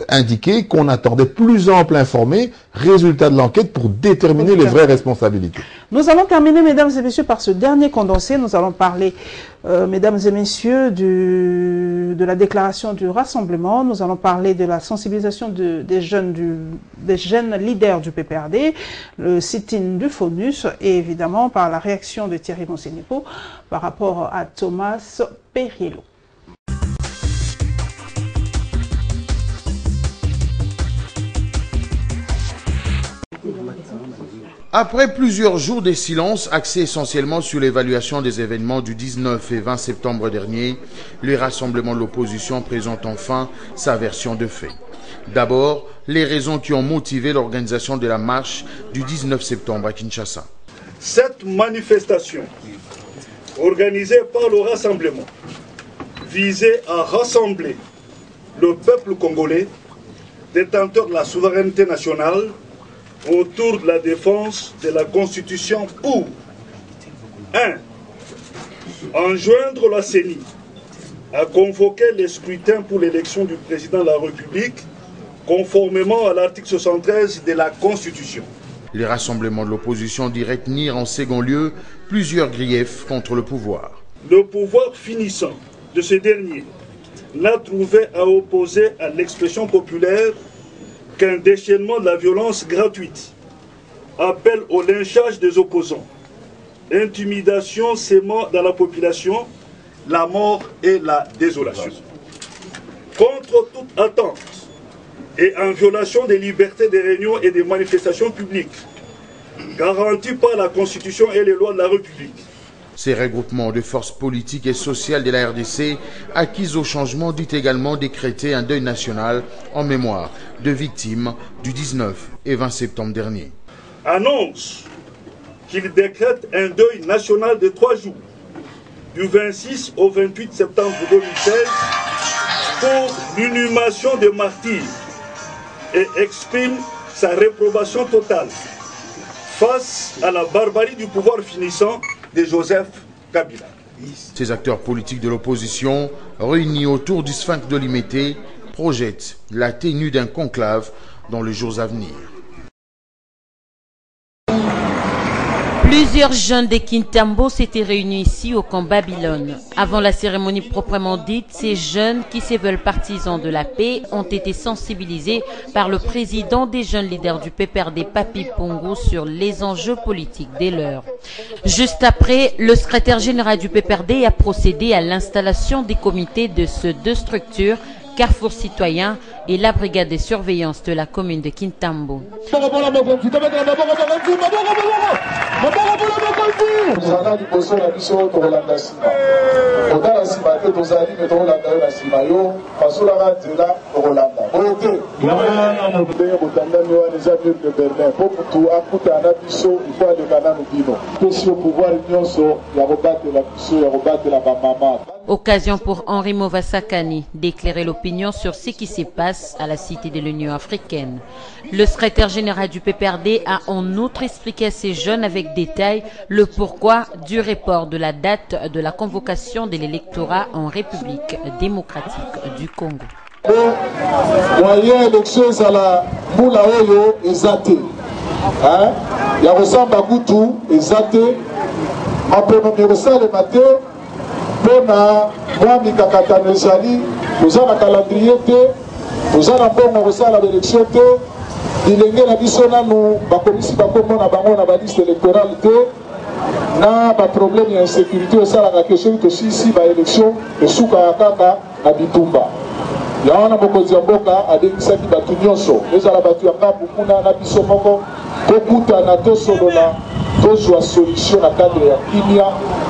S2: indiquer qu'on attendait plus ample informé, résultat de l'enquête pour déterminer les vraies responsabilités.
S1: Nous allons terminer, mesdames et messieurs, par ce dernier condensé. Nous allons parler, mesdames et messieurs, de la déclaration du rassemblement. Nous allons parler de la sensibilisation des jeunes leaders du PPRD, le sit-in du FONUS, et évidemment par la réaction de Thierry Monsenepo par rapport à Thomas Perriello.
S4: Après plusieurs jours de silence axés essentiellement sur l'évaluation des événements du 19 et 20 septembre dernier, le rassemblement de l'opposition présente enfin sa version de fait. D'abord, les raisons qui ont motivé l'organisation de la marche du 19 septembre à Kinshasa.
S5: Cette manifestation, organisée par le rassemblement, visait à rassembler le peuple congolais, détenteur de la souveraineté nationale, autour de la défense de la Constitution pour 1. Enjoindre la CENI à convoquer les scrutins pour l'élection du président de la République conformément à l'article 73 de la Constitution.
S4: Les rassemblements de l'opposition diraient tenir en second lieu plusieurs griefs contre le pouvoir.
S5: Le pouvoir finissant de ce dernier n'a trouvé à opposer à l'expression populaire qu'un déchaînement de la violence gratuite, appel au lynchage des opposants, intimidation s'aimant dans la population, la mort et la désolation. Contre toute attente et en violation des libertés des réunions et des manifestations publiques, garanties par la Constitution et les lois de la République.
S4: Ces regroupements de forces politiques et sociales de la RDC, acquis au changement, dit également décréter un deuil national en mémoire de victimes du 19 et 20 septembre dernier.
S5: Annonce qu'il décrète un deuil national de 3 jours, du 26 au 28 septembre 2016, pour l'inhumation des martyrs et exprime sa réprobation totale face à la barbarie du pouvoir finissant de Joseph Kabila.
S4: Ces acteurs politiques de l'opposition, réunis autour du sphinx de Limete, projettent la tenue d'un conclave dans les jours à venir.
S3: Plusieurs jeunes de Kintambo s'étaient réunis ici au camp Babylone. Avant la cérémonie proprement dite, ces jeunes qui se veulent partisans de la paix ont été sensibilisés par le président des jeunes leaders du PPRD, Papi Pongo, sur les enjeux politiques des leurs. Juste après, le secrétaire général du PPRD a procédé à l'installation des comités de ces deux structures, Carrefour Citoyen et la brigade de surveillance de la commune de Kintambo. Occasion pour Henri Movasakani d'éclairer l'opinion sur ce qui se passe à la Cité de l'Union africaine. Le secrétaire général du PPRD a en outre expliqué à ces jeunes avec détail le pourquoi du report de la date de la convocation de l'électorat en République démocratique du Congo.
S6: Moyen élection à la Moula Oyo ezate. Il y a ressemble Kutu ezate. Ma première salle matin. Pona mwami kakatano ezali oza na calendrier te oza na mbongo kosala baélection te bilenge na biso nanu bakomisi bakombo na bango na baliste électorale te na baproblème ya insécurité osalaka ke soki tosisi baélection esukaka kaka na bitumba. yango wana mokonzi ya mboka adengisaki bato nyonso ezala bato ya ngambu kuna na biso moko tokutana tosolola tozwa solution na cadre ya kimia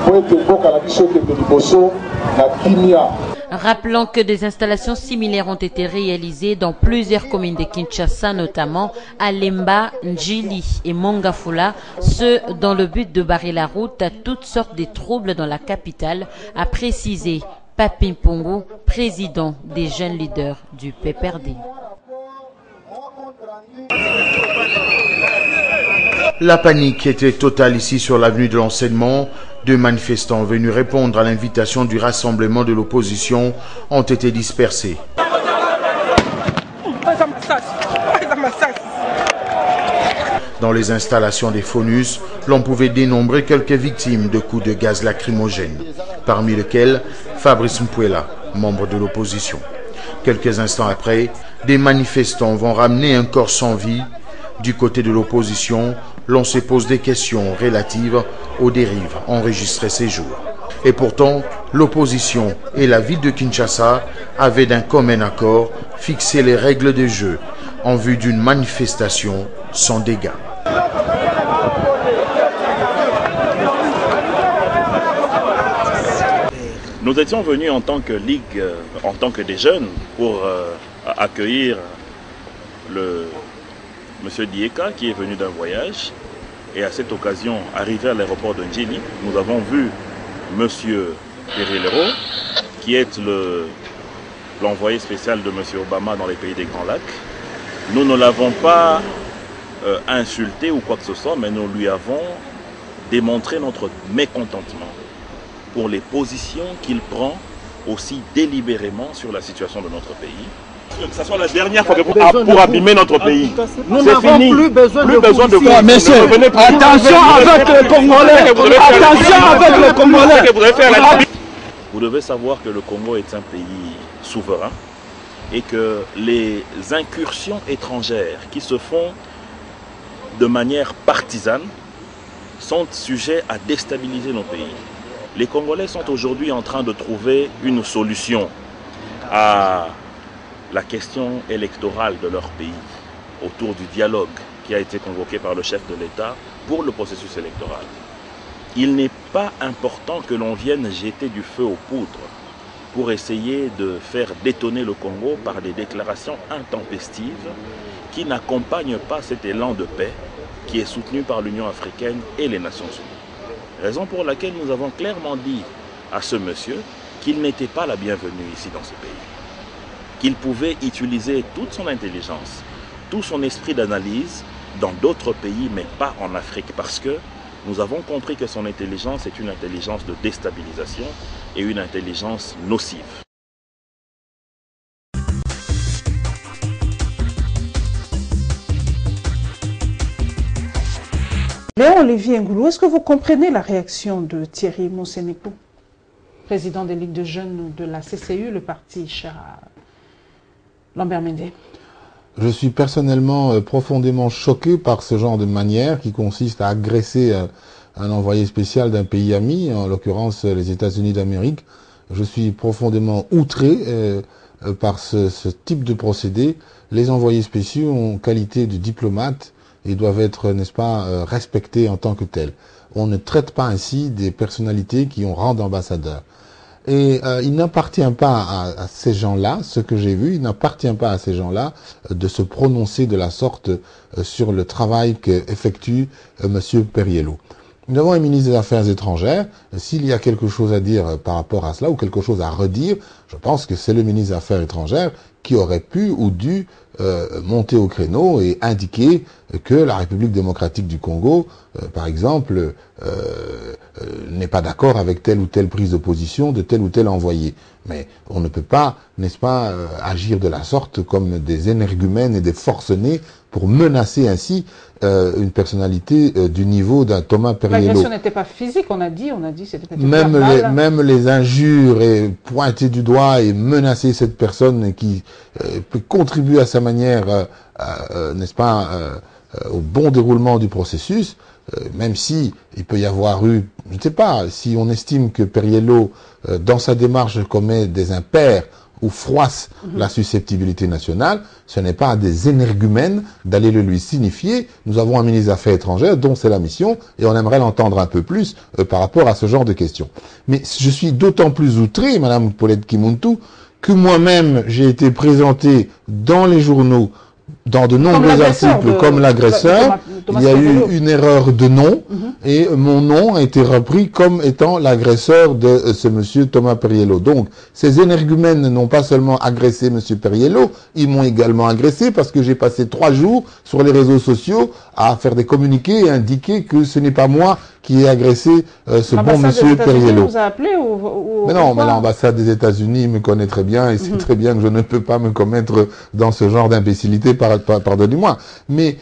S6: po ete mboka na biso ekende liboso na kimia.
S3: Rappelons que des installations similaires ont été réalisées dans plusieurs communes de Kinshasa, notamment à Lemba, Njili et Mongafula, ce dans le but de barrer la route à toutes sortes de troubles dans la capitale, a précisé Papin Pongo, président des jeunes leaders du PPRD.
S4: La panique était totale ici sur l'avenue de l'Enseignement. Deux manifestants venus répondre à l'invitation du rassemblement de l'opposition ont été dispersés. Dans les installations des FONUS, l'on pouvait dénombrer quelques victimes de coups de gaz lacrymogène, parmi lesquels Fabrice Mpouela, membre de l'opposition. Quelques instants après, des manifestants vont ramener un corps sans vie. Du côté de l'opposition, l'on se pose des questions relatives aux dérives enregistrées ces jours. Et pourtant, l'opposition et la ville de Kinshasa avaient d'un commun accord fixé les règles de jeu en vue d'une manifestation sans dégâts.
S7: Nous étions venus en tant que Ligue, en tant que des jeunes, pour accueillir M. Dieka qui est venu d'un voyage. Et à cette occasion, arrivé à l'aéroport de Njili, nous avons vu M. Perilero, qui est l'envoyé spécial de M. Obama dans les pays des Grands Lacs. Nous ne l'avons pas insulté ou quoi que ce soit, mais nous lui avons démontré notre mécontentement pour les positions qu'il prend aussi délibérément sur la situation de notre pays. Que ce soit la dernière fois pour abîmer notre pays.
S8: Nous n'avons plus besoin de vous. Monsieur, attention avec le Congolais. Attention avec le Congolais.
S7: Vous devez savoir que le Congo est un pays souverain et que les incursions étrangères qui se font de manière partisane sont sujets à déstabiliser nos pays. Les Congolais sont aujourd'hui en train de trouver une solution à la question électorale de leur pays autour du dialogue qui a été convoqué par le chef de l'État pour le processus électoral. Il n'est pas important que l'on vienne jeter du feu aux poudres pour essayer de faire détonner le Congo par des déclarations intempestives qui n'accompagnent pas cet élan de paix qui est soutenu par l'Union africaine et les Nations unies. Raison pour laquelle nous avons clairement dit à ce monsieur qu'il n'était pas la bienvenue ici dans ce pays. Qu'il pouvait utiliser toute son intelligence, tout son esprit d'analyse dans d'autres pays, mais pas en Afrique, parce que nous avons compris que son intelligence est une intelligence de déstabilisation et une intelligence nocive.
S1: Léon Olivier Ngoulou, est-ce que vous comprenez la réaction de Thierry Monsenekou, président des Ligues de jeunes de la CCU, le parti cher à Lambert Mende?
S2: Je suis personnellement profondément choqué par ce genre de manière qui consiste à agresser un envoyé spécial d'un pays ami, en l'occurrence les États-Unis d'Amérique. Je suis profondément outré par ce type de procédé. Les envoyés spéciaux ont qualité de diplomates et doivent être, n'est-ce pas, respectés en tant que tels. On ne traite pas ainsi des personnalités qui ont rang d'ambassadeur. Et il n'appartient pas à ces gens-là, ce que j'ai vu, il n'appartient pas à ces gens-là de se prononcer de la sorte sur le travail qu'effectue Monsieur Perriello. Nous avons un ministre des Affaires étrangères. S'il y a quelque chose à dire par rapport à cela ou quelque chose à redire, je pense que c'est le ministre des Affaires étrangères qui aurait pu ou dû monter au créneau et indiquer que la République démocratique du Congo, par exemple, n'est pas d'accord avec telle ou telle prise de position de tel ou tel envoyé. Mais on ne peut pas, n'est-ce pas, agir de la sorte comme des énergumènes et des forcenés pour menacer ainsi une personnalité du niveau d'un Thomas Perriello.
S1: L'agression n'était pas physique, on a dit c'était
S2: même les injures et pointer du doigt et menacer cette personne qui peut contribuer à sa manière, n'est-ce pas, au bon déroulement du processus, même si il peut y avoir eu, je ne sais pas, si on estime que Perriello, dans sa démarche, commet des impairs ou froisse la susceptibilité nationale, ce n'est pas à des énergumènes d'aller le lui signifier. Nous avons un ministre des Affaires étrangères dont c'est la mission et on aimerait l'entendre un peu plus par rapport à ce genre de questions. Mais je suis d'autant plus outré, Madame Paulette Kimuntu, que moi-même j'ai été présenté dans les journaux dans de nombreux articles comme l'agresseur. Il y a eu une erreur de nom et mon nom a été repris comme étant l'agresseur de ce monsieur Thomas Perriello. Donc, ces énergumènes n'ont pas seulement agressé monsieur Perriello, ils m'ont également agressé parce que j'ai passé 3 jours sur les réseaux sociaux à faire des communiqués et indiquer que ce n'est pas moi qui ai agressé ce bon monsieur Perriello.
S1: Vous a appelé ou
S2: mais non, mais l'ambassade des États-Unis me connaît très bien et sait très bien que je ne peux pas me commettre dans ce genre d'imbécilité, pardonnez-moi. Mais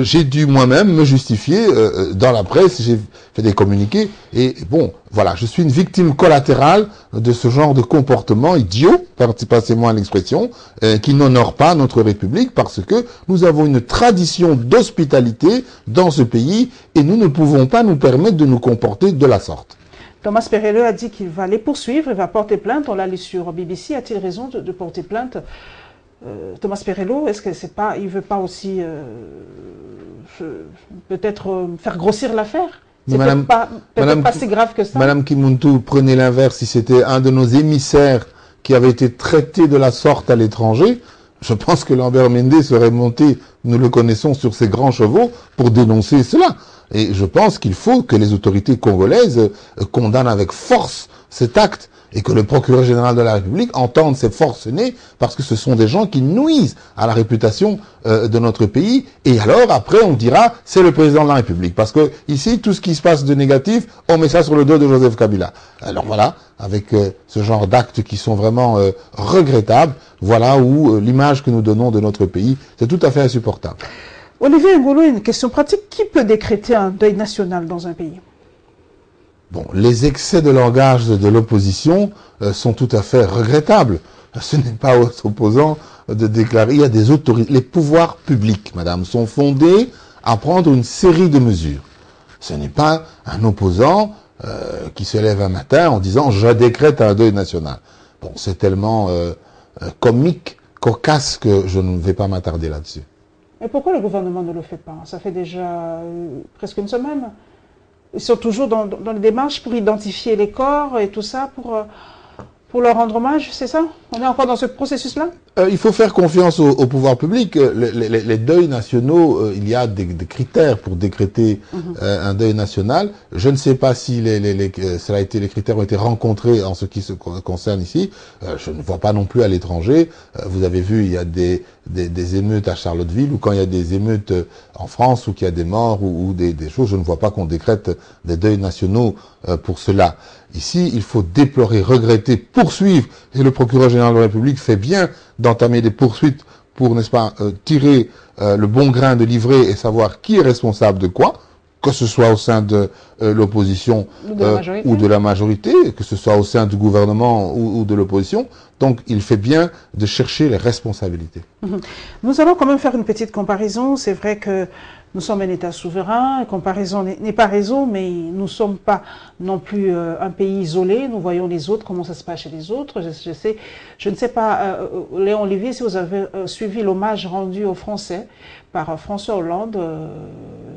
S2: j'ai dû moi-même me justifier dans la presse, j'ai fait des communiqués et bon, voilà, je suis une victime collatérale de ce genre de comportement idiot, passez-moi l'expression, qui n'honore pas notre République parce que nous avons une tradition d'hospitalité dans ce pays et nous ne pouvons pas nous permettre de nous comporter de la sorte.
S1: Thomas Perriello a dit qu'il va les poursuivre, il va porter plainte. On l'a lu sur BBC. A-t-il raison de porter plainte? Thomas Perriello, est-ce que c'est pas, il veut pas aussi peut-être faire grossir l'affaire? C'est peut-être pas si grave que ça.
S2: Madame Kimuntu, prenez l'inverse. Si c'était un de nos émissaires qui avait été traité de la sorte à l'étranger, je pense que Lambert Mende serait monté, nous le connaissons, sur ses grands chevaux pour dénoncer cela. Et je pense qu'il faut que les autorités congolaises condamnent avec force cet acte et que le procureur général de la République entende ces forcenés parce que ce sont des gens qui nuisent à la réputation de notre pays. Et alors, après, on dira, c'est le président de la République. Parce que ici, tout ce qui se passe de négatif, on met ça sur le dos de Joseph Kabila. Alors voilà, avec ce genre d'actes qui sont vraiment regrettables, voilà où l'image que nous donnons de notre pays, c'est tout à fait insupportable.
S1: Olivier Ngolo, une question pratique. Qui peut décréter un deuil national dans un pays?
S2: Bon, les excès de langage de l'opposition sont tout à fait regrettables. Ce n'est pas aux opposants de déclarer. Il y a des autorités. Les pouvoirs publics, madame, sont fondés à prendre une série de mesures. Ce n'est pas un opposant qui se lève un matin en disant « je décrète un deuil national ». Bon, c'est tellement comique, cocasse que je ne vais pas m'attarder là-dessus.
S1: Et pourquoi le gouvernement ne le fait pas? Ça fait déjà presque une semaine. Ils sont toujours dans les démarches pour identifier les corps et tout ça, pour leur rendre hommage, c'est ça? On est encore dans ce processus-là?
S2: Il faut faire confiance au pouvoir public. Les deuils nationaux, il y a des critères pour décréter un deuil national. Je ne sais pas si les critères ont été rencontrés en ce qui se concerne ici. Je ne vois pas non plus à l'étranger. Vous avez vu, il y a des émeutes à Charlottesville ou quand il y a des émeutes en France ou qu'il y a des morts ou des choses, je ne vois pas qu'on décrète des deuils nationaux pour cela. Ici, il faut déplorer, regretter, poursuivre. Et le procureur général de la République fait bien d'entamer des poursuites pour, n'est-ce pas, tirer le bon grain de livret et savoir qui est responsable de quoi, que ce soit au sein de l'opposition ou de la majorité, que ce soit au sein du gouvernement ou de l'opposition. Donc, il fait bien de chercher les responsabilités.
S1: Nous allons quand même faire une petite comparaison. C'est vrai que nous sommes un État souverain. La comparaison n'est pas raison, mais nous ne sommes pas non plus un pays isolé. Nous voyons les autres, comment ça se passe chez les autres. Je ne sais pas, Léon Olivier, si vous avez suivi l'hommage rendu aux Français par François Hollande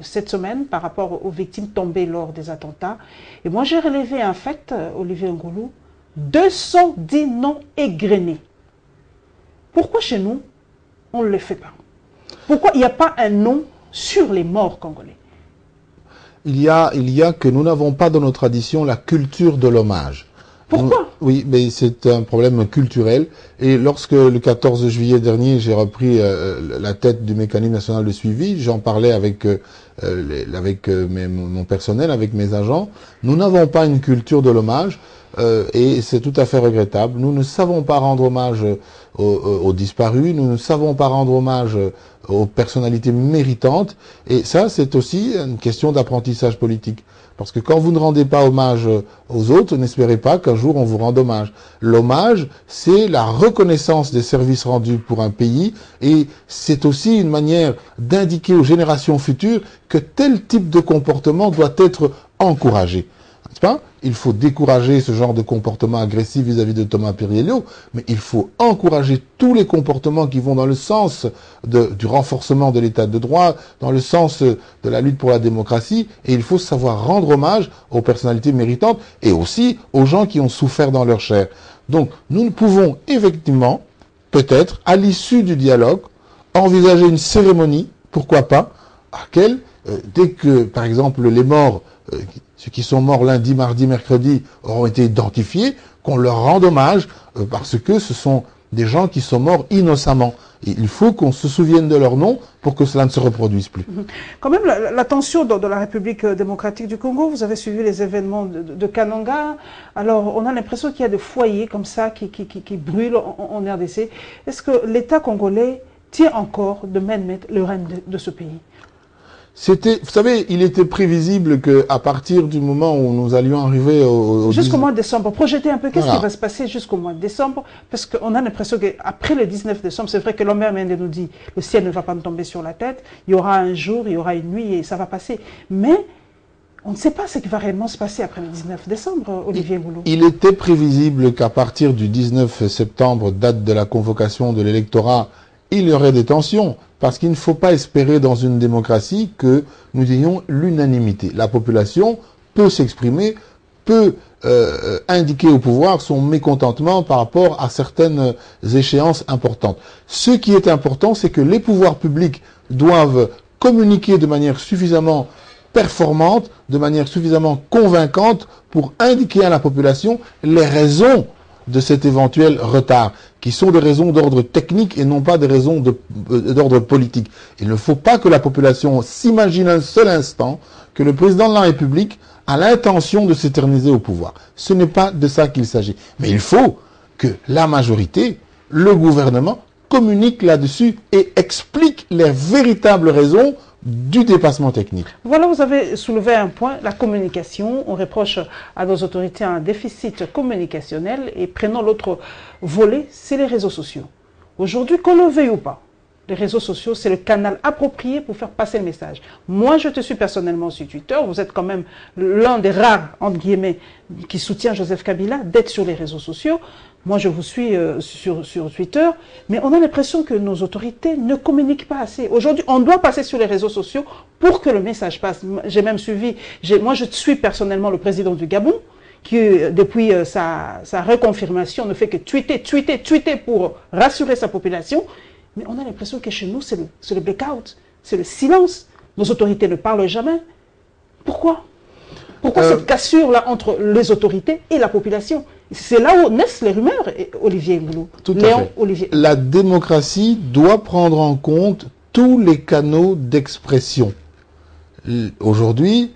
S1: cette semaine par rapport aux victimes tombées lors des attentats. Et moi, j'ai relevé un fait, Olivier Ngolo, 210 noms égrenés. Pourquoi chez nous, on ne le fait pas? Pourquoi il n'y a pas un nom sur les morts congolais?
S2: Il y a que nous n'avons pas dans nos traditions la culture de l'hommage.
S1: Pourquoi?
S2: Oui, mais c'est un problème culturel. Et lorsque le 14 juillet dernier, j'ai repris la tête du mécanisme national de suivi, j'en parlais avec mon personnel, avec mes agents. Nous n'avons pas une culture de l'hommage. et c'est tout à fait regrettable. Nous ne savons pas rendre hommage aux disparus, nous ne savons pas rendre hommage aux personnalités méritantes, et ça c'est aussi une question d'apprentissage politique. Parce que quand vous ne rendez pas hommage aux autres, n'espérez pas qu'un jour on vous rende hommage. L'hommage, c'est la reconnaissance des services rendus pour un pays, et c'est aussi une manière d'indiquer aux générations futures que tel type de comportement doit être encouragé. N'est-ce pas? Il faut décourager ce genre de comportement agressif vis-à-vis de Thomas Piriello, mais il faut encourager tous les comportements qui vont dans le sens du renforcement de l'état de droit, dans le sens de la lutte pour la démocratie, et il faut savoir rendre hommage aux personnalités méritantes et aussi aux gens qui ont souffert dans leur chair. Donc, nous pouvons effectivement, peut-être, à l'issue du dialogue, envisager une cérémonie, pourquoi pas, à laquelle, dès que, par exemple, les morts, ceux qui sont morts lundi, mardi, mercredi, auront été identifiés, qu'on leur rende hommage, parce que ce sont des gens qui sont morts innocemment. Et il faut qu'on se souvienne de leur nom pour que cela ne se reproduise plus.
S1: Quand même, la tension dans la République démocratique du Congo, vous avez suivi les événements de Kananga. Alors, on a l'impression qu'il y a des foyers comme ça qui brûlent en RDC. Est-ce que l'État congolais tient encore de main de maître le règne de ce pays?
S2: Vous savez, il était prévisible qu'à partir du moment où nous allions arriver
S1: jusqu'au mois de décembre, projetez un peu qu'est-ce qui va se passer jusqu'au mois de décembre, parce qu'on a l'impression qu'après le 19 décembre, c'est vrai que l'homme même nous dit, le ciel ne va pas nous tomber sur la tête, il y aura un jour, il y aura une nuit et ça va passer. Mais on ne sait pas ce qui va réellement se passer après le 19 décembre, Olivier Goulou.
S2: Il était prévisible qu'à partir du 19 septembre, date de la convocation de l'électorat, il y aurait des tensions. Parce qu'il ne faut pas espérer dans une démocratie que nous ayons l'unanimité. La population peut s'exprimer, peut indiquer au pouvoir son mécontentement par rapport à certaines échéances importantes. Ce qui est important, c'est que les pouvoirs publics doivent communiquer de manière suffisamment performante, de manière suffisamment convaincante pour indiquer à la population les raisons de cet éventuel retard, qui sont des raisons d'ordre technique et non pas des raisons d'ordre politique. Il ne faut pas que la population s'imagine un seul instant que le président de la République a l'intention de s'éterniser au pouvoir. Ce n'est pas de ça qu'il s'agit. Mais il faut que la majorité, le gouvernement, communique là-dessus et explique les véritables raisons du dépassement technique.
S1: Voilà, vous avez soulevé un point, la communication. On reproche à nos autorités un déficit communicationnel et prenons l'autre volet, c'est les réseaux sociaux. Aujourd'hui, qu'on le veuille ou pas, les réseaux sociaux, c'est le canal approprié pour faire passer le message. Moi, je te suis personnellement sur Twitter. Vous êtes quand même l'un des rares, entre guillemets, qui soutient Joseph Kabila, d'être sur les réseaux sociaux. Moi, je vous suis sur Twitter. Mais on a l'impression que nos autorités ne communiquent pas assez. Aujourd'hui, on doit passer sur les réseaux sociaux pour que le message passe. J'ai même suivi, moi, je suis personnellement le président du Gabon, qui, depuis sa reconfirmation, ne fait que tweeter pour rassurer sa population. Mais on a l'impression que chez nous, c'est le blackout, c'est le silence. Nos autorités ne parlent jamais. Pourquoi? Pourquoi cette cassure-là entre les autorités et la population? C'est là où naissent les rumeurs, Olivier Goulou.
S2: Tout à fait. La démocratie doit prendre en compte tous les canaux d'expression. Aujourd'hui,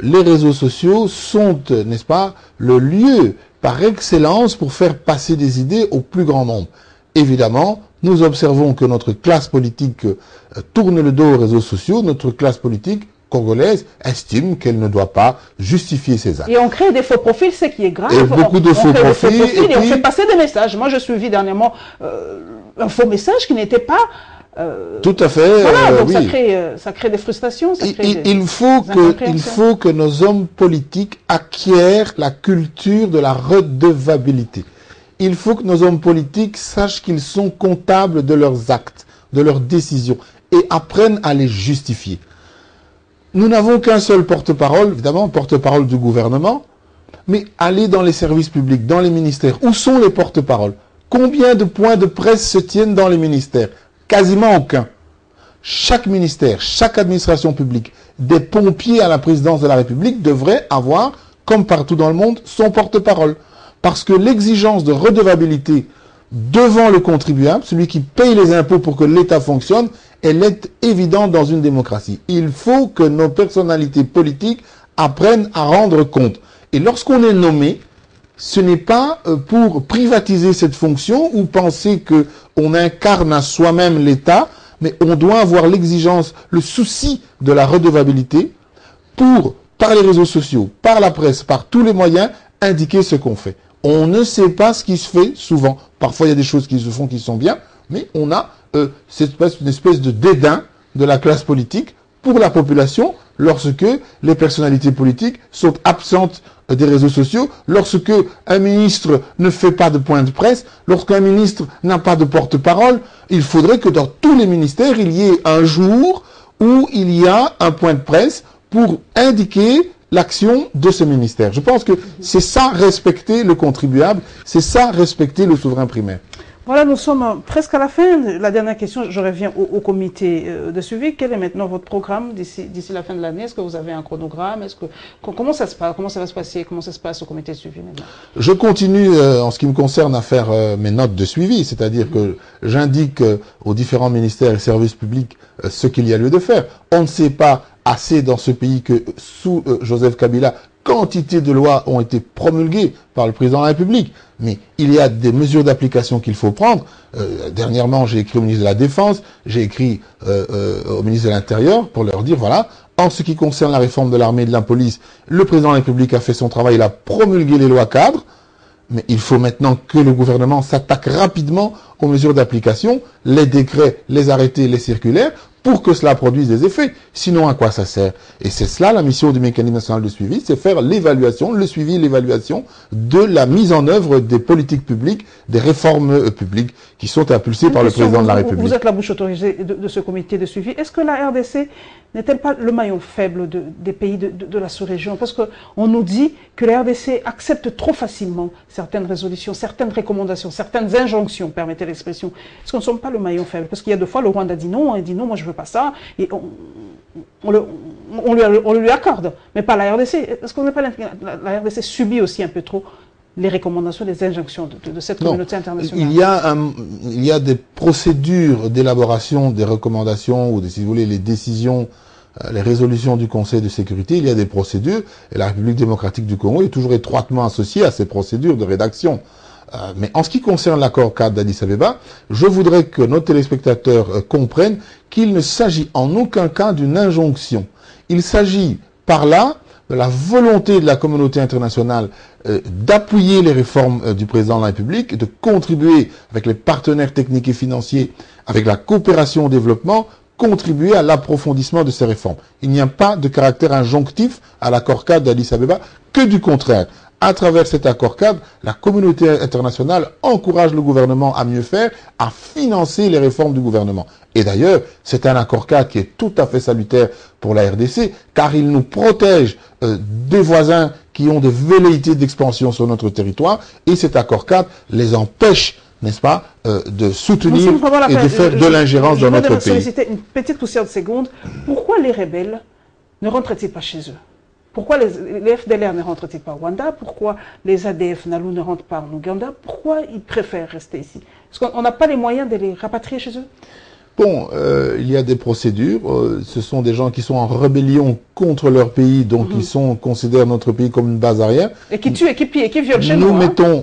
S2: les réseaux sociaux sont, n'est-ce pas, le lieu par excellence pour faire passer des idées au plus grand nombre. Évidemment, nous observons que notre classe politique tourne le dos aux réseaux sociaux. Notre classe politique congolaise estime qu'elle ne doit pas justifier ses actes.
S1: Et on crée des faux profils, ce qui est grave.
S2: Et beaucoup de faux profils.
S1: Et on fait passer des messages. Moi, je suivi dernièrement un faux message qui n'était pas...
S2: tout à fait.
S1: Voilà, donc
S2: oui.
S1: ça crée des frustrations.
S2: Il faut que nos hommes politiques acquièrent la culture de la redevabilité. Il faut que nos hommes politiques sachent qu'ils sont comptables de leurs actes, de leurs décisions, et apprennent à les justifier. Nous n'avons qu'un seul porte-parole, évidemment, porte-parole du gouvernement, mais allez dans les services publics, dans les ministères. Où sont les porte-paroles? Combien de points de presse se tiennent dans les ministères? Quasiment aucun. Chaque ministère, chaque administration publique, des pompiers à la présidence de la République devraient avoir, comme partout dans le monde, son porte-parole. Parce que l'exigence de redevabilité devant le contribuable, celui qui paye les impôts pour que l'État fonctionne, elle est évidente dans une démocratie. Il faut que nos personnalités politiques apprennent à rendre compte. Et lorsqu'on est nommé, ce n'est pas pour privatiser cette fonction ou penser qu'on incarne à soi-même l'État, mais on doit avoir l'exigence, le souci de la redevabilité pour, par les réseaux sociaux, par la presse, par tous les moyens, indiquer ce qu'on fait. On ne sait pas ce qui se fait souvent. Parfois, il y a des choses qui se font qui sont bien, mais on a une espèce de dédain de la classe politique pour la population lorsque les personnalités politiques sont absentes des réseaux sociaux, lorsque un ministre ne fait pas de point de presse, lorsqu'un ministre n'a pas de porte-parole. Il faudrait que dans tous les ministères, il y ait un jour où il y a un point de presse pour indiquer l'action de ce ministère. Je pense que c'est ça respecter le contribuable, c'est ça respecter le souverain primaire.
S1: Voilà, nous sommes presque à la fin. La dernière question, je reviens au comité de suivi. Quel est maintenant votre programme d'ici la fin de l'année? Est-ce que vous avez un chronogramme? Comment ça se passe? Comment ça va se passer? Comment ça se passe au comité de suivi maintenant?
S2: Je continue, en ce qui me concerne, à faire mes notes de suivi, c'est-à-dire que j'indique aux différents ministères et services publics ce qu'il y a lieu de faire. On ne sait pas assez dans ce pays que sous Joseph Kabila, quantité de lois ont été promulguées par le président de la République. Mais il y a des mesures d'application qu'il faut prendre. Dernièrement, j'ai écrit au ministre de la Défense, j'ai écrit au ministre de l'Intérieur pour leur dire, voilà, en ce qui concerne la réforme de l'armée et de la police, le président de la République a fait son travail, il a promulgué les lois cadres, mais il faut maintenant que le gouvernement s'attaque rapidement aux mesures d'application, les décrets, les arrêtés, les circulaires, pour que cela produise des effets. Sinon, à quoi ça sert? Et c'est cela la mission du mécanisme national de suivi, c'est faire l'évaluation, le suivi, l'évaluation de la mise en œuvre des politiques publiques, des réformes publiques qui sont impulsées par le président de la République.
S1: Vous êtes la bouche autorisée de ce comité de suivi. Est-ce que la RDC n'est-elle pas le maillon faible des pays de la sous-région? Parce qu'on nous dit que la RDC accepte trop facilement certaines résolutions, certaines recommandations, certaines injonctions, permettez l'expression. Est-ce qu'on ne sommes pas le maillon faible? Parce qu'il y a deux fois, le Rwanda dit non, moi je veux pas ça, et on lui accorde, mais pas la RDC. Est-ce qu'on n'a pas la RDC subit aussi un peu trop les recommandations, les injonctions de cette communauté internationale?
S2: Il y a des procédures d'élaboration des recommandations ou, si vous voulez, les décisions, les résolutions du Conseil de sécurité. Il y a des procédures et la République démocratique du Congo est toujours étroitement associée à ces procédures de rédaction. Mais en ce qui concerne l'accord cadre d'Addis Abeba, je voudrais que nos téléspectateurs comprennent qu'il ne s'agit en aucun cas d'une injonction. Il s'agit par là de la volonté de la communauté internationale d'appuyer les réformes du président de la République, de contribuer avec les partenaires techniques et financiers, avec la coopération au développement, contribuer à l'approfondissement de ces réformes. Il n'y a pas de caractère injonctif à l'accord cadre d'Addis Abeba, que du contraire. À travers cet accord cadre, la communauté internationale encourage le gouvernement à mieux faire, à financer les réformes du gouvernement. Et d'ailleurs, c'est un accord cadre qui est tout à fait salutaire pour la RDC, car il nous protège des voisins qui ont des velléités d'expansion sur notre territoire, et cet accord cadre les empêche, n'est-ce pas, de soutenir et de faire de l'ingérence dans notre pays. Je vais
S1: solliciter une petite poussière de seconde. Pourquoi les rebelles ne rentrent-ils pas chez eux? Pourquoi les FDLR ne rentrent-ils pas au Rwanda? Pourquoi les ADF Nalu ne rentrent pas en Ouganda? Pourquoi ils préfèrent rester ici? Est-ce qu'on n'a pas les moyens de les rapatrier chez eux?
S2: Bon, il y a des procédures. Ce sont des gens qui sont en rébellion contre leur pays, donc ils considèrent notre pays comme une base arrière.
S1: Et qui tuent, et qui pillent, et qui violent chez nous.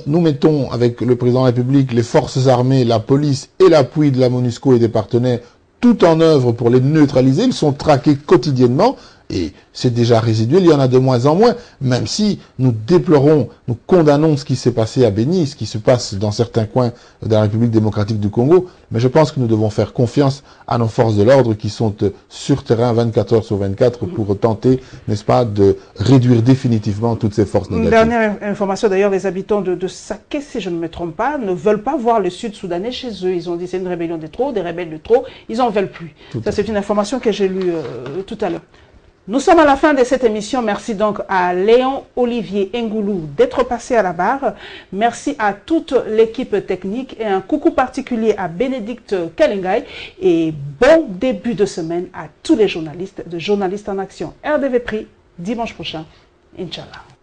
S2: Nous mettons, avec le président de la République, les forces armées, la police et l'appui de la MONUSCO et des partenaires, tout en œuvre pour les neutraliser. Ils sont traqués quotidiennement. Et c'est déjà résiduel, il y en a de moins en moins, même si nous déplorons, nous condamnons ce qui s'est passé à Béni, ce qui se passe dans certains coins de la République démocratique du Congo, mais je pense que nous devons faire confiance à nos forces de l'ordre qui sont sur terrain 24 heures sur 24 pour tenter, n'est-ce pas, de réduire définitivement toutes ces forces négatives.
S1: Dernière information d'ailleurs, les habitants de Saké, si je ne me trompe pas, ne veulent pas voir le Sud-Soudanais chez eux. Ils ont dit c'est une rébellion de trop, des rebelles de trop, ils n'en veulent plus. Ça c'est une information que j'ai lue tout à l'heure. Nous sommes à la fin de cette émission. Merci donc à Léon Olivier Ngoulou d'être passé à la barre. Merci à toute l'équipe technique et un coucou particulier à Bénédicte Kalingai. Et bon début de semaine à tous les journalistes de Journalistes en Action. RDV Prix, dimanche prochain. Inch'Allah.